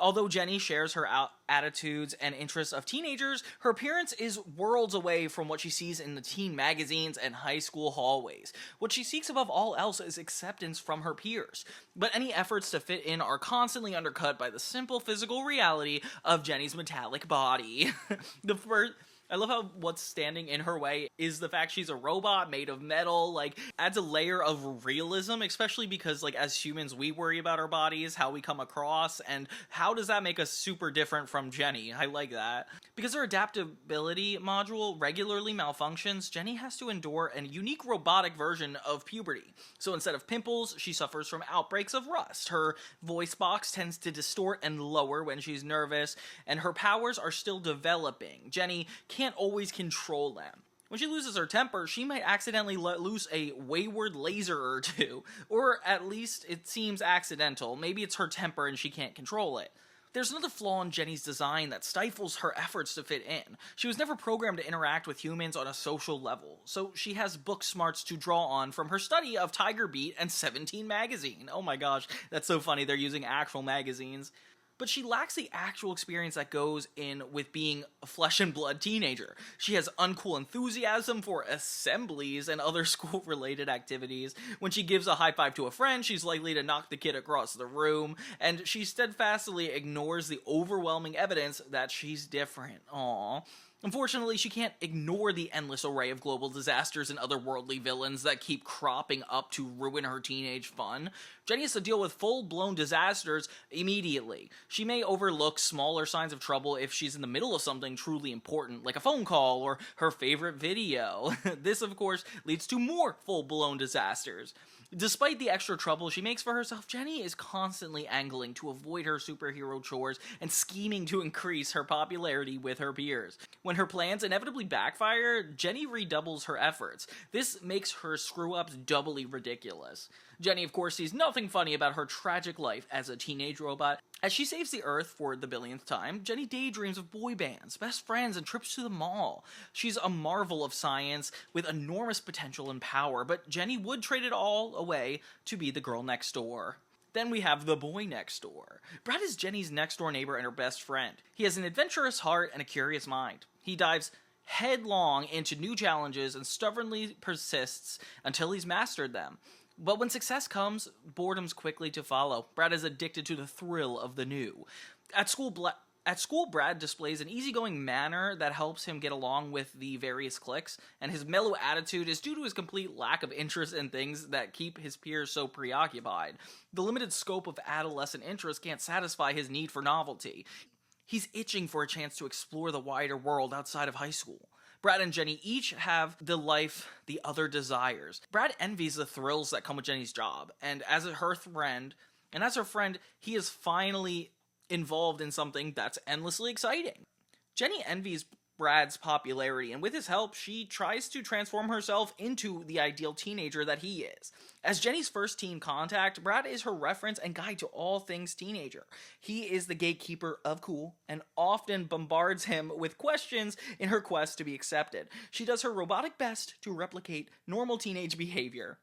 Although Jenny shares her attitudes and interests of teenagers, her appearance is worlds away from what she sees in the teen magazines and high school hallways. What she seeks above all else is acceptance from her peers. But any efforts to fit in are constantly undercut by the simple physical reality of Jenny's metallic body. I love how what's standing in her way is the fact she's a robot made of metal. Adds a layer of realism, especially because, as humans, we worry about our bodies, how we come across, and how does that make us super different from Jenny? I like that. Because her adaptability module regularly malfunctions, Jenny has to endure a unique robotic version of puberty. So instead of pimples, she suffers from outbreaks of rust. Her voice box tends to distort and lower when she's nervous, and her powers are still developing. Jenny can't always control them. When she loses her temper, she might accidentally let loose a wayward laser or two, or at least it seems accidental. Maybe it's her temper and she can't control it. There's another flaw in Jenny's design that stifles her efforts to fit in. She was never programmed to interact with humans on a social level, so she has book smarts to draw on from her study of Tiger Beat and 17 magazine. Oh my gosh, that's so funny, they're using actual magazines. But she lacks the actual experience that goes in with being a flesh and blood teenager. She has uncool enthusiasm for assemblies and other school-related activities. When she gives a high five to a friend, she's likely to knock the kid across the room, and she steadfastly ignores the overwhelming evidence that she's different. Aww. Unfortunately, she can't ignore the endless array of global disasters and otherworldly villains that keep cropping up to ruin her teenage fun. Jenny has to deal with full-blown disasters immediately. She may overlook smaller signs of trouble if she's in the middle of something truly important, like a phone call or her favorite video. This, of course, leads to more full-blown disasters. Despite the extra trouble she makes for herself, Jenny is constantly angling to avoid her superhero chores and scheming to increase her popularity with her peers. When her plans inevitably backfire, Jenny redoubles her efforts. This makes her screw-ups doubly ridiculous. Jenny, of course, sees nothing funny about her tragic life as a teenage robot. As she saves the Earth for the billionth time, Jenny daydreams of boy bands, best friends, and trips to the mall. She's a marvel of science with enormous potential and power, but Jenny would trade it all away to be the girl next door. Then we have the boy next door. Brad is Jenny's next-door neighbor and her best friend. He has an adventurous heart and a curious mind. He dives headlong into new challenges and stubbornly persists until he's mastered them. But when success comes, boredom's quickly to follow. Brad is addicted to the thrill of the new. At school, Brad displays an easygoing manner that helps him get along with the various cliques, and his mellow attitude is due to his complete lack of interest in things that keep his peers so preoccupied. The limited scope of adolescent interest can't satisfy his need for novelty. He's itching for a chance to explore the wider world outside of high school. Brad and Jenny each have the life the other desires. Brad envies the thrills that come with Jenny's job, and as her friend, he is finally involved in something that's endlessly exciting. Jenny envies Brad's popularity, and with his help, she tries to transform herself into the ideal teenager that he is. As Jenny's first teen contact, Brad is her reference and guide to all things teenager. He is the gatekeeper of cool, and often bombards him with questions in her quest to be accepted. She does her robotic best to replicate normal teenage behavior.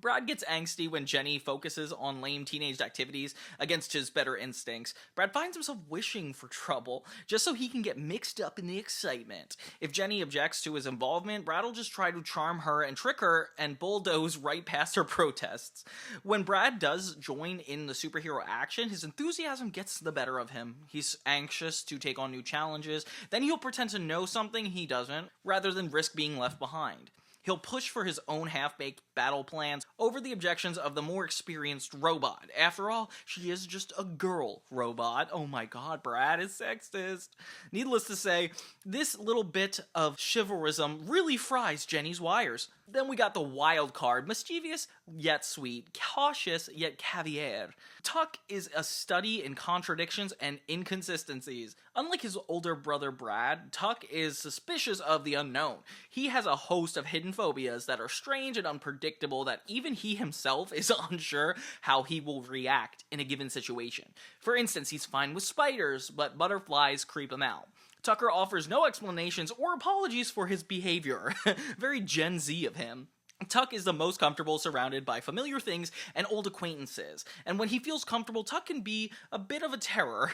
Brad gets angsty when Jenny focuses on lame teenage activities against his better instincts. Brad finds himself wishing for trouble, just so he can get mixed up in the excitement. If Jenny objects to his involvement, Brad will just try to charm her and trick her and bulldoze right past her protests. When Brad does join in the superhero action, his enthusiasm gets the better of him. He's anxious to take on new challenges, then he'll pretend to know something he doesn't, rather than risk being left behind. He'll push for his own half-baked battle plans over the objections of the more experienced robot. After all, she is just a girl robot. Oh my god, Brad is sexist. Needless to say, this little bit of chivalrism really fries Jenny's wires. Then we got the wild card, mischievous yet sweet, cautious yet caviar. Tuck is a study in contradictions and inconsistencies. Unlike his older brother Brad, Tuck is suspicious of the unknown. He has a host of hidden phobias that are strange and unpredictable that even he himself is unsure how he will react in a given situation. For instance, he's fine with spiders, but butterflies creep him out. Tucker offers no explanations or apologies for his behavior. Very Gen Z of him. Tuck is the most comfortable surrounded by familiar things and old acquaintances, and when he feels comfortable, Tuck can be a bit of a terror.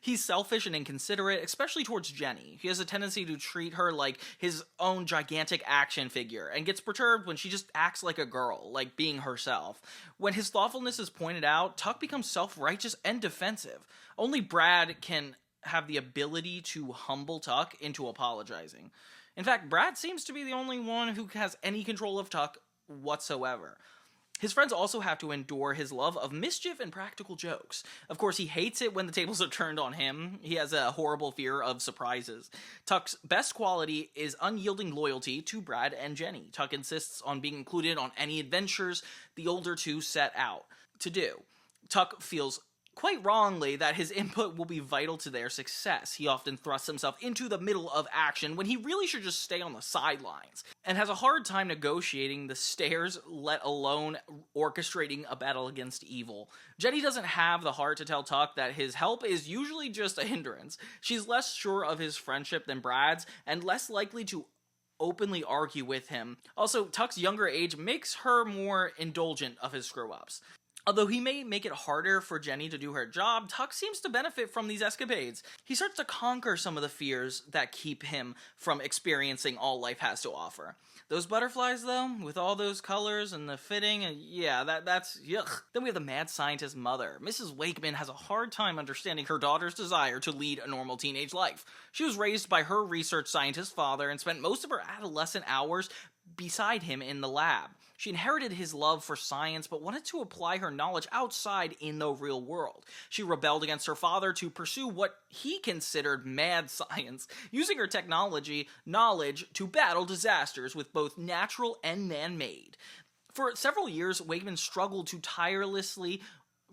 He's selfish and inconsiderate, especially towards Jenny. He has a tendency to treat her like his own gigantic action figure, and gets perturbed when she just acts like a girl, like being herself. When his thoughtfulness is pointed out, Tuck becomes self-righteous and defensive. Only Brad can have the ability to humble Tuck into apologizing. In fact, Brad seems to be the only one who has any control of Tuck whatsoever. His friends also have to endure his love of mischief and practical jokes. Of course, he hates it when the tables are turned on him. He has a horrible fear of surprises. Tuck's best quality is unyielding loyalty to Brad and Jenny. Tuck insists on being included on any adventures the older two set out to do. Tuck feels quite wrongly, that his input will be vital to their success. He often thrusts himself into the middle of action when he really should just stay on the sidelines, and has a hard time negotiating the stairs, let alone orchestrating a battle against evil. Jenny doesn't have the heart to tell Tuck that his help is usually just a hindrance. She's less sure of his friendship than Brad's, and less likely to openly argue with him. Also, Tuck's younger age makes her more indulgent of his screw-ups. Although he may make it harder for Jenny to do her job, Tuck seems to benefit from these escapades. He starts to conquer some of the fears that keep him from experiencing all life has to offer. Those butterflies, though, with all those colors and the fitting, yeah, that's yuck. Then we have the mad scientist mother. Mrs. Wakeman has a hard time understanding her daughter's desire to lead a normal teenage life. She was raised by her research scientist father and spent most of her adolescent hours beside him in the lab. She inherited his love for science, but wanted to apply her knowledge outside in the real world. She rebelled against her father to pursue what he considered mad science, using her technology knowledge to battle disasters with both natural and man-made. For several years, Wakeman struggled to tirelessly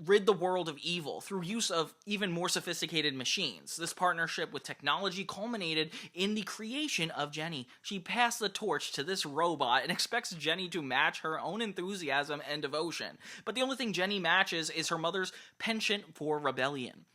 rid the world of evil through use of even more sophisticated machines. This partnership with technology culminated in the creation of Jenny. She passed the torch to this robot and expects Jenny to match her own enthusiasm and devotion. But the only thing Jenny matches is her mother's penchant for rebellion.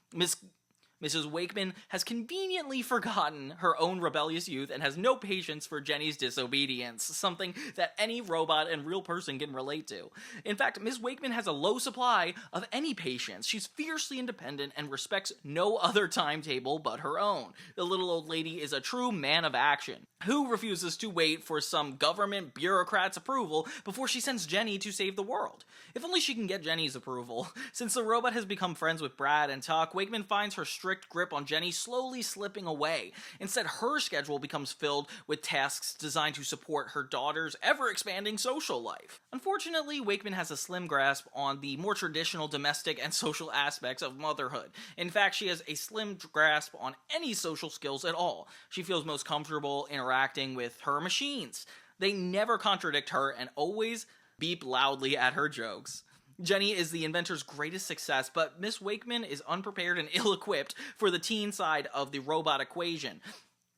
Mrs. Wakeman has conveniently forgotten her own rebellious youth and has no patience for Jenny's disobedience, something that any robot and real person can relate to. In fact, Ms. Wakeman has a low supply of any patience. She's fiercely independent and respects no other timetable but her own. The little old lady is a true man of action, who refuses to wait for some government bureaucrat's approval before she sends Jenny to save the world. If only she can get Jenny's approval. Since the robot has become friends with Brad and Tuck, Wakeman finds her strict grip on Jenny slowly slipping away. Instead, her schedule becomes filled with tasks designed to support her daughter's ever-expanding social life. Unfortunately, Wakeman has a slim grasp on the more traditional domestic and social aspects of motherhood. In fact, she has a slim grasp on any social skills at all. She feels most comfortable interacting with her machines. They never contradict her and always beep loudly at her jokes. Jenny is the inventor's greatest success, but Miss Wakeman is unprepared and ill-equipped for the teen side of the robot equation.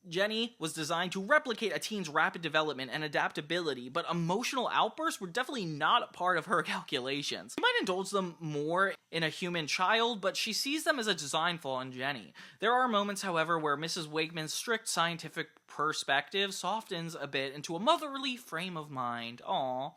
Jenny was designed to replicate a teen's rapid development and adaptability, but emotional outbursts were definitely not a part of her calculations. She might indulge them more in a human child, but she sees them as a design flaw in Jenny. There are moments, however, where Mrs. Wakeman's strict scientific perspective softens a bit into a motherly frame of mind. Aww.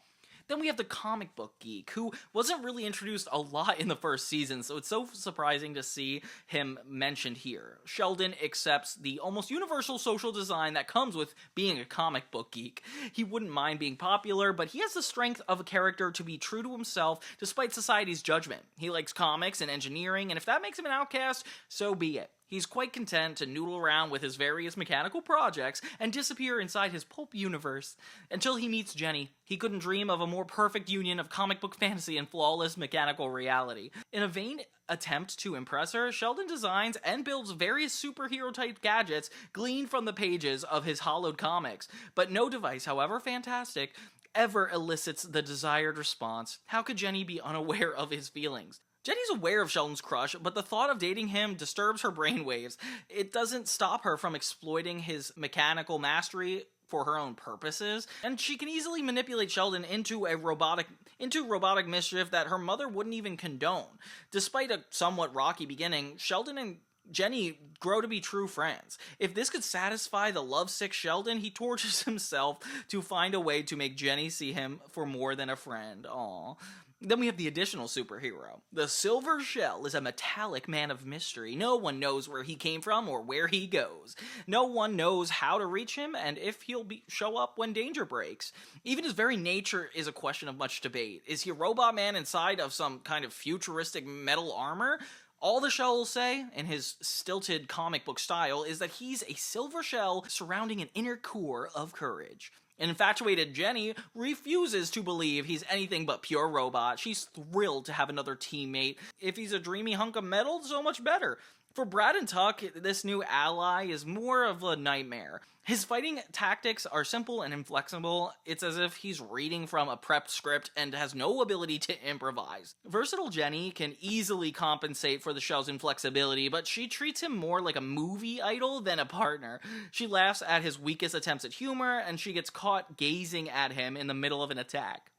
Then we have the comic book geek, who wasn't really introduced a lot in the first season, so it's so surprising to see him mentioned here. Sheldon accepts the almost universal social design that comes with being a comic book geek. He wouldn't mind being popular, but he has the strength of a character to be true to himself despite society's judgment. He likes comics and engineering, and if that makes him an outcast, so be it. He's quite content to noodle around with his various mechanical projects and disappear inside his pulp universe. Until he meets Jenny, he couldn't dream of a more perfect union of comic book fantasy and flawless mechanical reality. In a vain attempt to impress her, Sheldon designs and builds various superhero-type gadgets gleaned from the pages of his hollowed comics. But no device, however fantastic, ever elicits the desired response. How could Jenny be unaware of his feelings? Jenny's aware of Sheldon's crush, but the thought of dating him disturbs her brainwaves. It doesn't stop her from exploiting his mechanical mastery for her own purposes, and she can easily manipulate Sheldon into robotic mischief that her mother wouldn't even condone. Despite a somewhat rocky beginning, Sheldon and Jenny grow to be true friends. If this could satisfy the lovesick Sheldon, he tortures himself to find a way to make Jenny see him for more than a friend. Aww. Then we have the additional superhero. The Silver Shell is a metallic man of mystery. No one knows where he came from or where he goes. No one knows how to reach him and if he'll show up when danger breaks. Even his very nature is a question of much debate. Is he a robot man inside of some kind of futuristic metal armor? All the Shell will say, in his stilted comic book style, is that he's a silver shell surrounding an inner core of courage. An infatuated Jenny refuses to believe he's anything but pure robot. She's thrilled to have another teammate. If he's a dreamy hunk of metal, so much better. For Brad and Tuck, this new ally is more of a nightmare. His fighting tactics are simple and inflexible. It's as if he's reading from a prepped script and has no ability to improvise. Versatile Jenny can easily compensate for the shell's inflexibility, but she treats him more like a movie idol than a partner. She laughs at his weakest attempts at humor, and she gets caught gazing at him in the middle of an attack.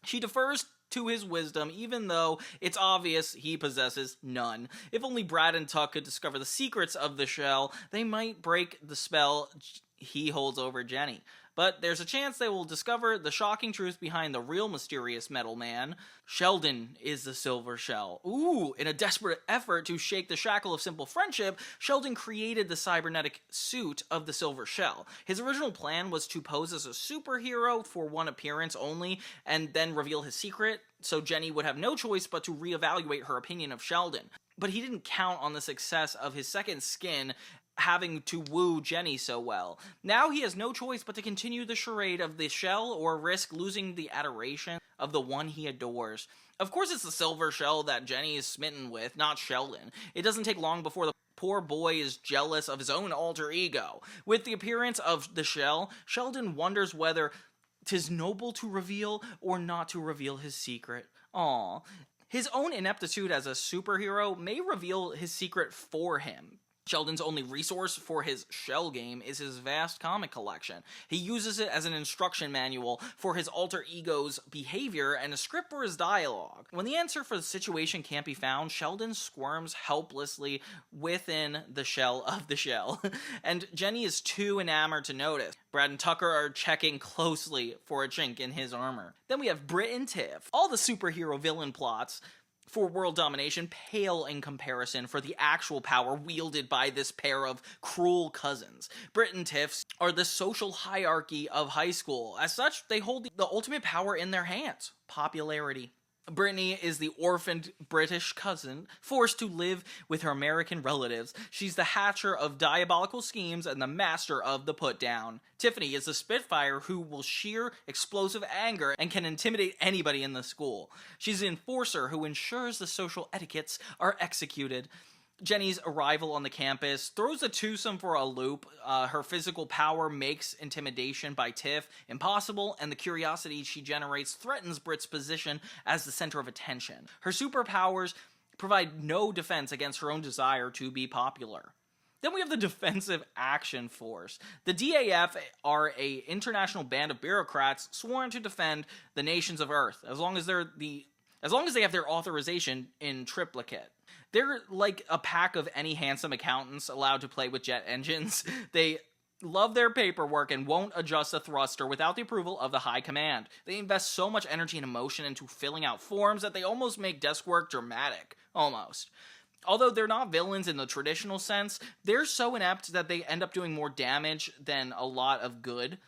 She defers to his wisdom, even though it's obvious he possesses none. If only Brad and Tuck could discover the secrets of the shell, they might break the spell he holds over Jenny. But there's a chance they will discover the shocking truth behind the real mysterious metal man. Sheldon is the silver shell. Ooh, in a desperate effort to shake the shackle of simple friendship, Sheldon created the cybernetic suit of the silver shell. His original plan was to pose as a superhero for one appearance only, and then reveal his secret, so Jenny would have no choice but to reevaluate her opinion of Sheldon. But he didn't count on the success of his second skin having to woo Jenny so well. Now he has no choice but to continue the charade of the shell or risk losing the adoration of the one he adores. Of course it's the silver shell that Jenny is smitten with, not Sheldon. It doesn't take long before the poor boy is jealous of his own alter ego. With the appearance of the shell, Sheldon wonders whether 'tis noble to reveal or not to reveal his secret. Aww. His own ineptitude as a superhero may reveal his secret for him. Sheldon's only resource for his shell game is his vast comic collection. He uses it as an instruction manual for his alter ego's behavior and a script for his dialogue. When the answer for the situation can't be found, Sheldon squirms helplessly within the shell of the shell, and Jenny is too enamored to notice. Brad and Tucker are checking closely for a chink in his armor. Then we have Britt and Tiff. All the superhero villain plots for world domination pale in comparison for the actual power wielded by this pair of cruel cousins. Britt and Tiff are the social hierarchy of high school. As such, they hold the ultimate power in their hands: popularity. Brittany is the orphaned British cousin, forced to live with her American relatives. She's the hatcher of diabolical schemes and the master of the put-down. Tiffany is the Spitfire who will sheer explosive anger and can intimidate anybody in the school. She's the enforcer who ensures the social etiquettes are executed. Jenny's arrival on the campus throws the twosome for a loop. Her physical power makes intimidation by Tiff impossible, and the curiosity she generates threatens Britt's position as the center of attention. Her superpowers provide no defense against her own desire to be popular. Then we have the Defensive Action Force. The DAF are an international band of bureaucrats sworn to defend the nations of Earth, as long as they have their authorization in triplicate. They're like a pack of any handsome accountants allowed to play with jet engines. They love their paperwork and won't adjust a thruster without the approval of the high command. They invest so much energy and emotion into filling out forms that they almost make desk work dramatic. Almost. Although they're not villains in the traditional sense, they're so inept that they end up doing more damage than a lot of good.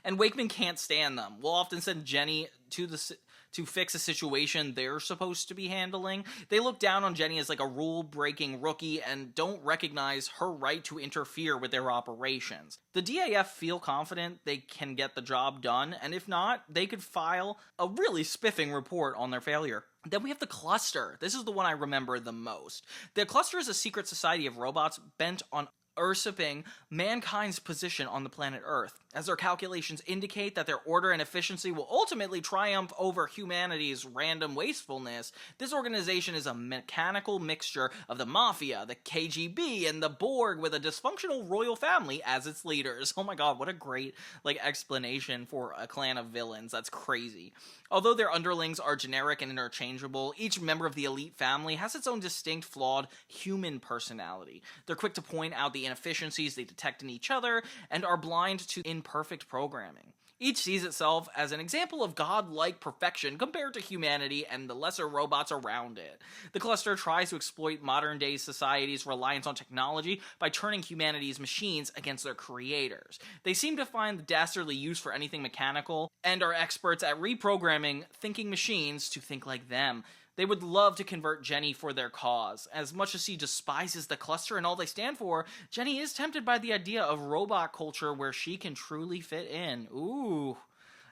And Wakeman can't stand them. We'll often send Jenny to fix a situation they're supposed to be handling. They look down on Jenny as like a rule-breaking rookie and don't recognize her right to interfere with their operations. The DAF feel confident they can get the job done, and if not, they could file a really spiffing report on their failure. Then we have the Cluster. This is the one I remember the most. The Cluster is a secret society of robots bent on usurping mankind's position on the planet Earth, as their calculations indicate that their order and efficiency will ultimately triumph over humanity's random wastefulness. This organization is a mechanical mixture of the Mafia, the KGB, and the Borg, with a dysfunctional royal family as its leaders. Oh my god, what a great explanation for a clan of villains. That's crazy. Although their underlings are generic and interchangeable, each member of the elite family has its own distinct, flawed human personality. They're quick to point out the inefficiencies they detect in each other and are blind to imperfect programming. Each sees itself as an example of godlike perfection compared to humanity and the lesser robots around it. The Cluster tries to exploit modern-day society's reliance on technology by turning humanity's machines against their creators. They seem to find the dastardly use for anything mechanical and are experts at reprogramming thinking machines to think like them. They would love to convert Jenny for their cause. As much as she despises the Cluster and all they stand for, Jenny is tempted by the idea of robot culture where she can truly fit in. Ooh.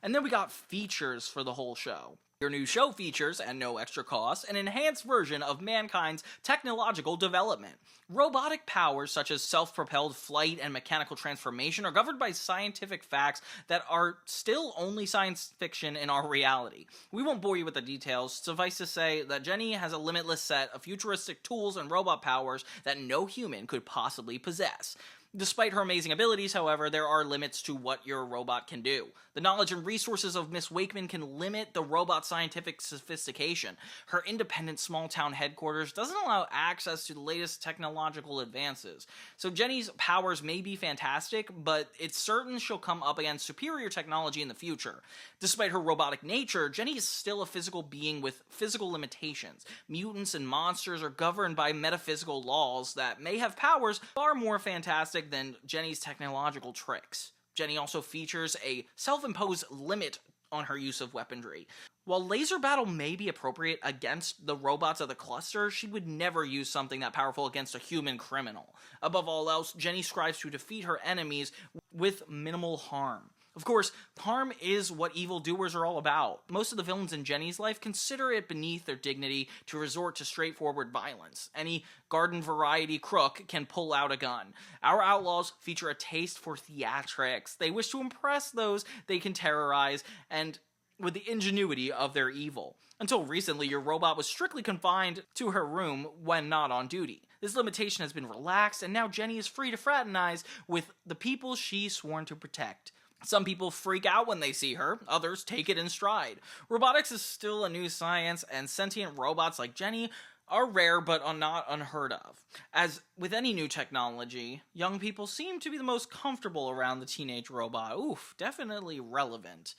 And then we got features for the whole show. Your new show features, at no extra cost, an enhanced version of mankind's technological development. Robotic powers such as self-propelled flight and mechanical transformation are governed by scientific facts that are still only science fiction in our reality. We won't bore you with the details, suffice to say that Jenny has a limitless set of futuristic tools and robot powers that no human could possibly possess. Despite her amazing abilities, however, there are limits to what your robot can do. The knowledge and resources of Miss Wakeman can limit the robot's scientific sophistication. Her independent small-town headquarters doesn't allow access to the latest technological advances. So Jenny's powers may be fantastic, but it's certain she'll come up against superior technology in the future. Despite her robotic nature, Jenny is still a physical being with physical limitations. Mutants and monsters are governed by metaphysical laws that may have powers far more fantastic than Jenny's technological tricks. Jenny also features a self-imposed limit on her use of weaponry. While laser battle may be appropriate against the robots of the cluster, she would never use something that powerful against a human criminal. Above all else, Jenny strives to defeat her enemies with minimal harm. Of course, harm is what evildoers are all about. Most of the villains in Jenny's life consider it beneath their dignity to resort to straightforward violence. Any garden variety crook can pull out a gun. Our outlaws feature a taste for theatrics. They wish to impress those they can terrorize, and with the ingenuity of their evil. Until recently, your robot was strictly confined to her room when not on duty. This limitation has been relaxed, and now Jenny is free to fraternize with the people she's sworn to protect. Some people freak out when they see her, others take it in stride. Robotics is still a new science, and sentient robots like Jenny are rare but are not unheard of. As with any new technology, young people seem to be the most comfortable around the teenage robot. Oof, definitely relevant.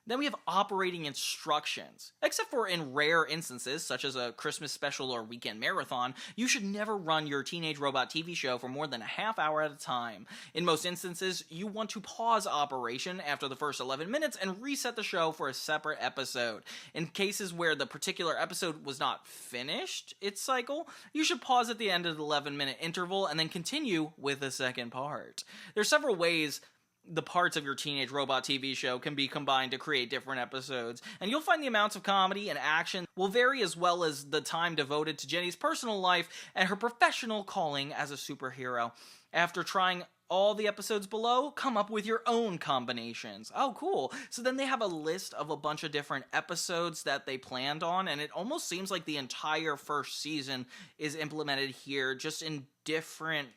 Then we have operating instructions. Except for in rare instances, such as a Christmas special or weekend marathon, you should never run your teenage robot TV show for more than a half hour at a time. In most instances, you want to pause operation after the first 11 minutes and reset the show for a separate episode. In cases where the particular episode was not finished its cycle, you should pause at the end of the 11-minute interval and then continue with the second part. There are several ways the parts of your teenage robot TV show can be combined to create different episodes, and you'll find the amounts of comedy and action will vary, as well as the time devoted to Jenny's personal life and her professional calling as a superhero. After trying all the episodes below, come up with your own combinations. Oh, cool. So then they have a list of a bunch of different episodes that they planned on, and it almost seems like the entire first season is implemented here, just in different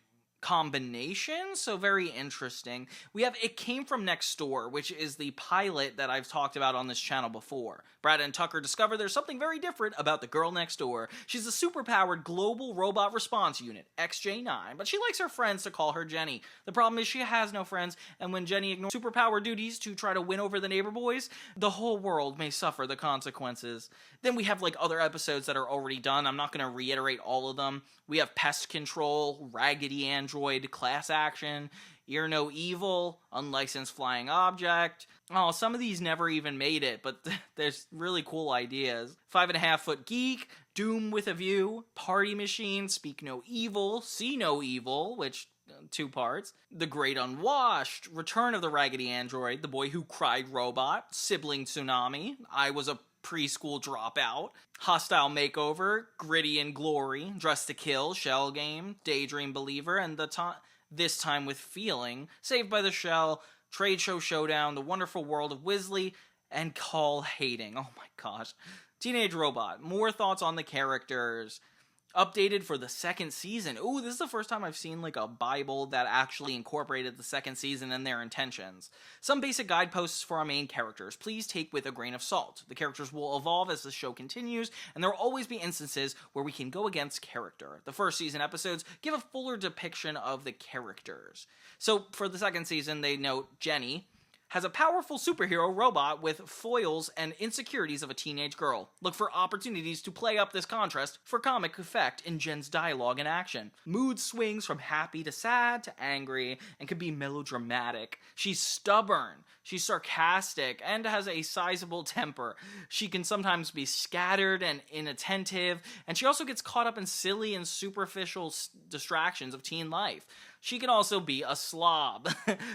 combinations, so very interesting. We have It Came From Next Door, which is the pilot that I've talked about on this channel before. Brad and Tucker discover there's something very different about the girl next door. She's a superpowered global robot response unit, XJ9, but she likes her friends to call her Jenny. The problem is she has no friends, and when Jenny ignores superpower duties to try to win over the neighbor boys, the whole world may suffer the consequences. Then we have like other episodes that are already done. I'm not going to reiterate all of them. We have Pest Control, Raggedy Android, Class Action, Ear No Evil, Unlicensed Flying Object. Oh, some of these never even made it, but there's really cool ideas. 5.5 Foot Geek, Doom with a View, Party Machine, Speak No Evil, See No Evil, which 2 parts, The Great Unwashed, Return of the Raggedy Android, The Boy Who Cried Robot, Sibling Tsunami, I Was a Preschool Dropout, Hostile Makeover, Gritty and Glory, Dress to Kill, Shell Game, Daydream Believer, and This Time with Feeling, Saved by the Shell, Trade Show Showdown, The Wonderful World of Wisley, and Call Hating. Oh my gosh. Teenage Robot. More thoughts on the characters. Updated for the second season. Ooh, this is the first time I've seen like a Bible that actually incorporated the second season and their intentions. Some basic guideposts for our main characters. Please take with a grain of salt. The characters will evolve as the show continues, and there will always be instances where we can go against character. The first season episodes give a fuller depiction of the characters. So for the second season, they note Jenny has a powerful superhero robot with foils and insecurities of a teenage girl. Look for opportunities to play up this contrast for comic effect in Jen's dialogue and action. Mood swings from happy to sad to angry and can be melodramatic. She's stubborn, she's sarcastic, and has a sizable temper. She can sometimes be scattered and inattentive, and she also gets caught up in silly and superficial distractions of teen life. She can also be a slob.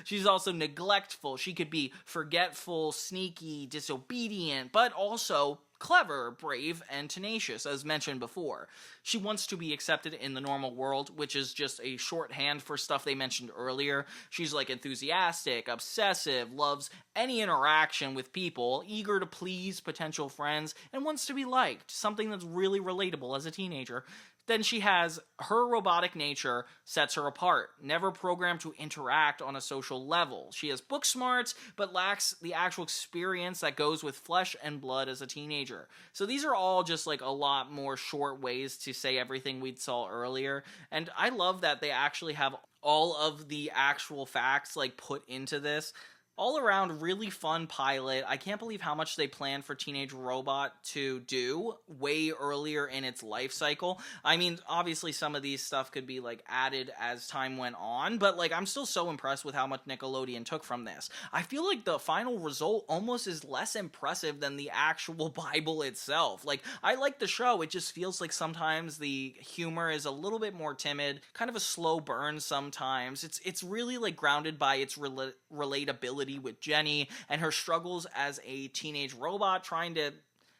She's also neglectful. She could be forgetful, sneaky, disobedient, but also clever, brave, and tenacious, as mentioned before. She wants to be accepted in the normal world, which is just a shorthand for stuff they mentioned earlier. She's like enthusiastic, obsessive, loves any interaction with people, eager to please potential friends, and wants to be liked, something that's really relatable as a teenager. Then she has her robotic nature sets her apart, never programmed to interact on a social level. She has book smarts, but lacks the actual experience that goes with flesh and blood as a teenager. So these are all just like a lot more short ways to say everything we saw earlier. And I love that they actually have all of the actual facts like put into this. All around, really fun pilot. I can't believe how much they planned for Teenage Robot to do way earlier in its life cycle. I mean, obviously some of these stuff could be like added as time went on, but like I'm still so impressed with how much Nickelodeon took from this. I feel like the final result almost is less impressive than the actual Bible itself. Like, I like the show, it just feels like sometimes the humor is a little bit more timid, kind of a slow burn sometimes. It's really like grounded by its relatability with Jenny and her struggles as a teenage robot trying to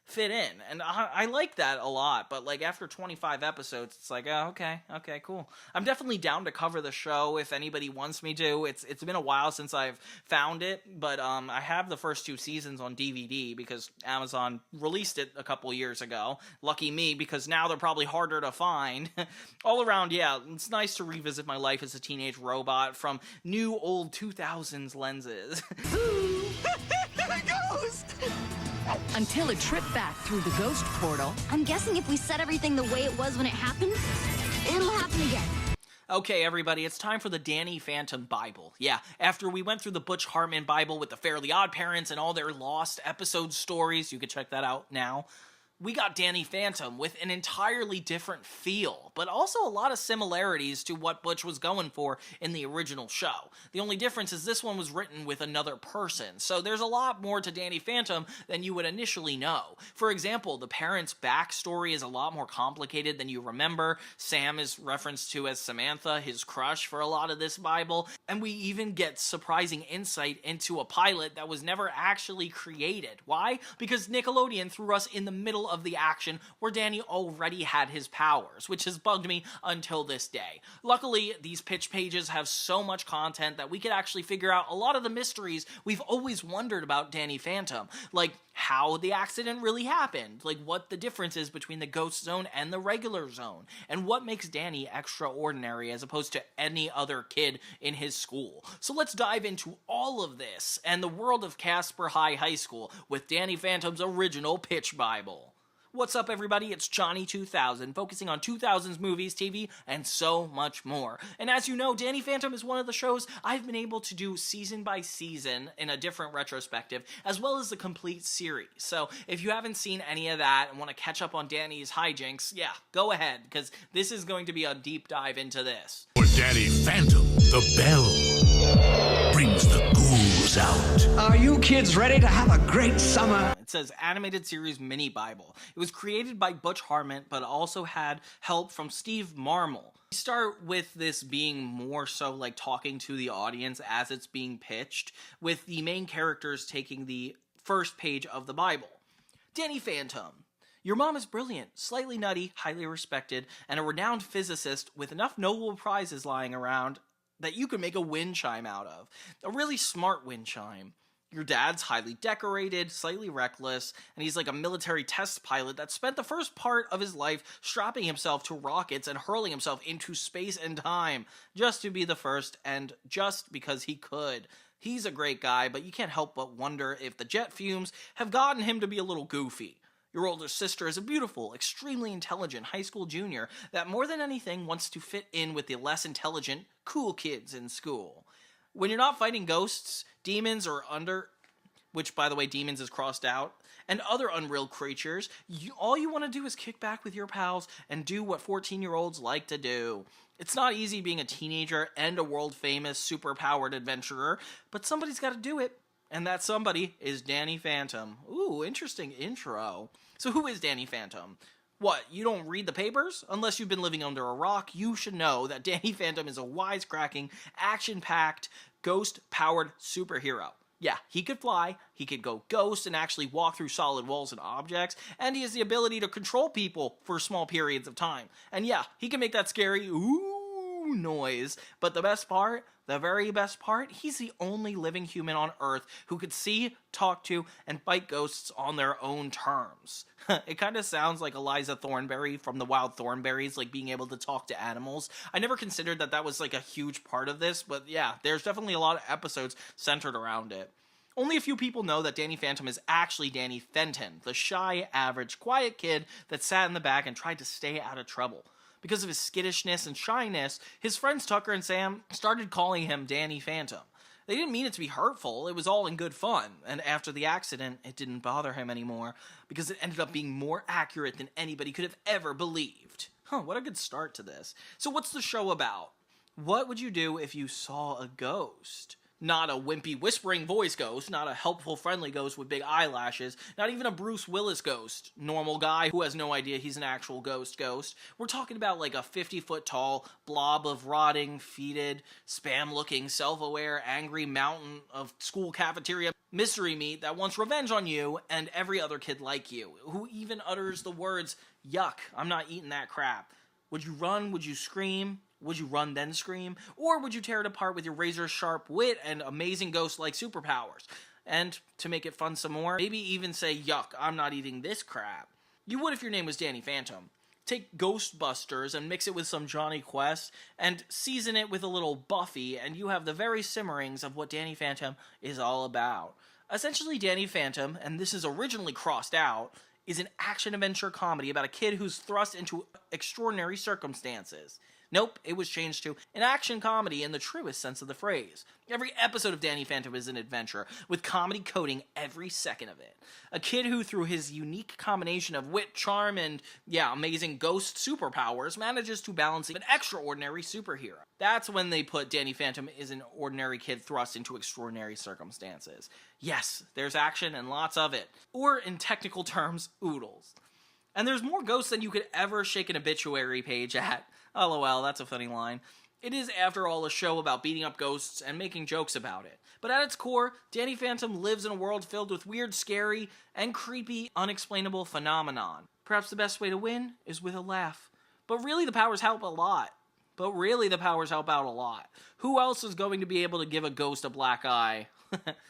fit in, and I like that a lot. But like after 25 episodes, it's like, oh, okay, cool. I'm definitely down to cover the show if anybody wants me to. It's been a while since I've found it, but I have the first 2 seasons on DVD because Amazon released it a couple years ago. Lucky me, because now they're probably harder to find. All around, yeah, it's nice to revisit my life as a teenage robot from new old 2000s lenses. Ghost! Until a trip back through the ghost portal. I'm guessing if we set everything the way it was when it happened, it'll happen again. Okay, everybody, it's time for the Danny Phantom Bible. Yeah, after we went through the Butch Hartman Bible with the Fairly OddParents and all their lost episode stories, you can check that out now. We got Danny Phantom with an entirely different feel, but also a lot of similarities to what Butch was going for in the original show. The only difference is this one was written with another person, so there's a lot more to Danny Phantom than you would initially know. For example, the parents' backstory is a lot more complicated than you remember. Sam is referenced to as Samantha, his crush for a lot of this Bible, and we even get surprising insight into a pilot that was never actually created. Why? Because Nickelodeon threw us in the middle of the action where Danny already had his powers, which has bugged me until this day. Luckily, these pitch pages have so much content that we could actually figure out a lot of the mysteries we've always wondered about Danny Phantom, like how the accident really happened, like what the difference is between the ghost zone and the regular zone, and what makes Danny extraordinary as opposed to any other kid in his school. So let's dive into all of this and the world of Casper High School with Danny Phantom's original pitch Bible. What's up, everybody? It's Johnny 2000, focusing on 2000s movies, TV, and so much more. And as you know, Danny Phantom is one of the shows I've been able to do season by season in a different retrospective, as well as the complete series. So if you haven't seen any of that and want to catch up on Danny's hijinks, yeah, go ahead, because this is going to be a deep dive into this. For Danny Phantom, the bell brings the ghouls out. Are you kids ready to have a great summer? It says Animated Series Mini Bible. It was created by Butch Hartman, but also had help from Steve Marmol. We start with this being more so like talking to the audience as it's being pitched, with the main characters taking the first page of the Bible. Danny Phantom. Your mom is brilliant, slightly nutty, highly respected, and a renowned physicist with enough Nobel Prizes lying around that you could make a wind chime out of. A really smart wind chime. Your dad's highly decorated, slightly reckless, and he's like a military test pilot that spent the first part of his life strapping himself to rockets and hurling himself into space and time, just to be the first, and just because he could. He's a great guy, but you can't help but wonder if the jet fumes have gotten him to be a little goofy. Your older sister is a beautiful, extremely intelligent high school junior that more than anything wants to fit in with the less intelligent, cool kids in school. When you're not fighting ghosts, demons, or which by the way, demons is crossed out, and other unreal creatures, all you want to do is kick back with your pals and do what 14-year-olds like to do. It's not easy being a teenager and a world-famous, super-powered adventurer, but somebody's got to do it. And that somebody is Danny Phantom. Ooh, interesting intro. So who is Danny Phantom? What, you don't read the papers? Unless you've been living under a rock, you should know that Danny Phantom is a wisecracking, action-packed, ghost-powered superhero. Yeah, he could fly, he could go ghost and actually walk through solid walls and objects, and he has the ability to control people for small periods of time. And yeah, he can make that scary ooh noise. But the best part, the very best part, he's the only living human on Earth who could see, talk to, and fight ghosts on their own terms. It kind of sounds like Eliza Thornberry from the Wild Thornberries, like being able to talk to animals. I never considered that that was like a huge part of this, but yeah, there's definitely a lot of episodes centered around it. Only a few people know that Danny Phantom is actually Danny Fenton, the shy, average, quiet kid that sat in the back and tried to stay out of trouble. Because of his skittishness and shyness, his friends Tucker and Sam started calling him Danny Phantom. They didn't mean it to be hurtful, it was all in good fun, and after the accident, it didn't bother him anymore, because it ended up being more accurate than anybody could have ever believed. What a good start to this. So what's the show about? What would you do if you saw a ghost? Not a wimpy whispering voice ghost, not a helpful friendly ghost with big eyelashes, not even a Bruce Willis ghost, normal guy who has no idea he's an actual ghost. We're talking about like a 50-foot tall blob of rotting, fetid, spam-looking, self-aware, angry mountain of school cafeteria mystery meat that wants revenge on you and every other kid like you, who even utters the words, "Yuck, I'm not eating that crap." Would you run? Would you scream? Would you run then scream? Or would you tear it apart with your razor-sharp wit and amazing ghost-like superpowers? And to make it fun some more, maybe even say, "Yuck, I'm not eating this crap." You would if your name was Danny Phantom. Take Ghostbusters and mix it with some Johnny Quest and season it with a little Buffy, and you have the very simmerings of what Danny Phantom is all about. Essentially, Danny Phantom, and this is originally crossed out, is an action-adventure comedy about a kid who's thrust into extraordinary circumstances. Nope, it was changed to an action comedy in the truest sense of the phrase. Every episode of Danny Phantom is an adventure, with comedy coating every second of it. A kid who, through his unique combination of wit, charm, and, amazing ghost superpowers, manages to balance an extraordinary superhero. That's when they put Danny Phantom as an ordinary kid thrust into extraordinary circumstances. Yes, there's action and lots of it. Or, in technical terms, oodles. And there's more ghosts than you could ever shake an obituary page at. LOL, that's a funny line. It is, after all, a show about beating up ghosts and making jokes about it. But at its core, Danny Phantom lives in a world filled with weird, scary, and creepy, unexplainable phenomenon. Perhaps the best way to win is with a laugh. But really, the powers help a lot. Who else is going to be able to give a ghost a black eye?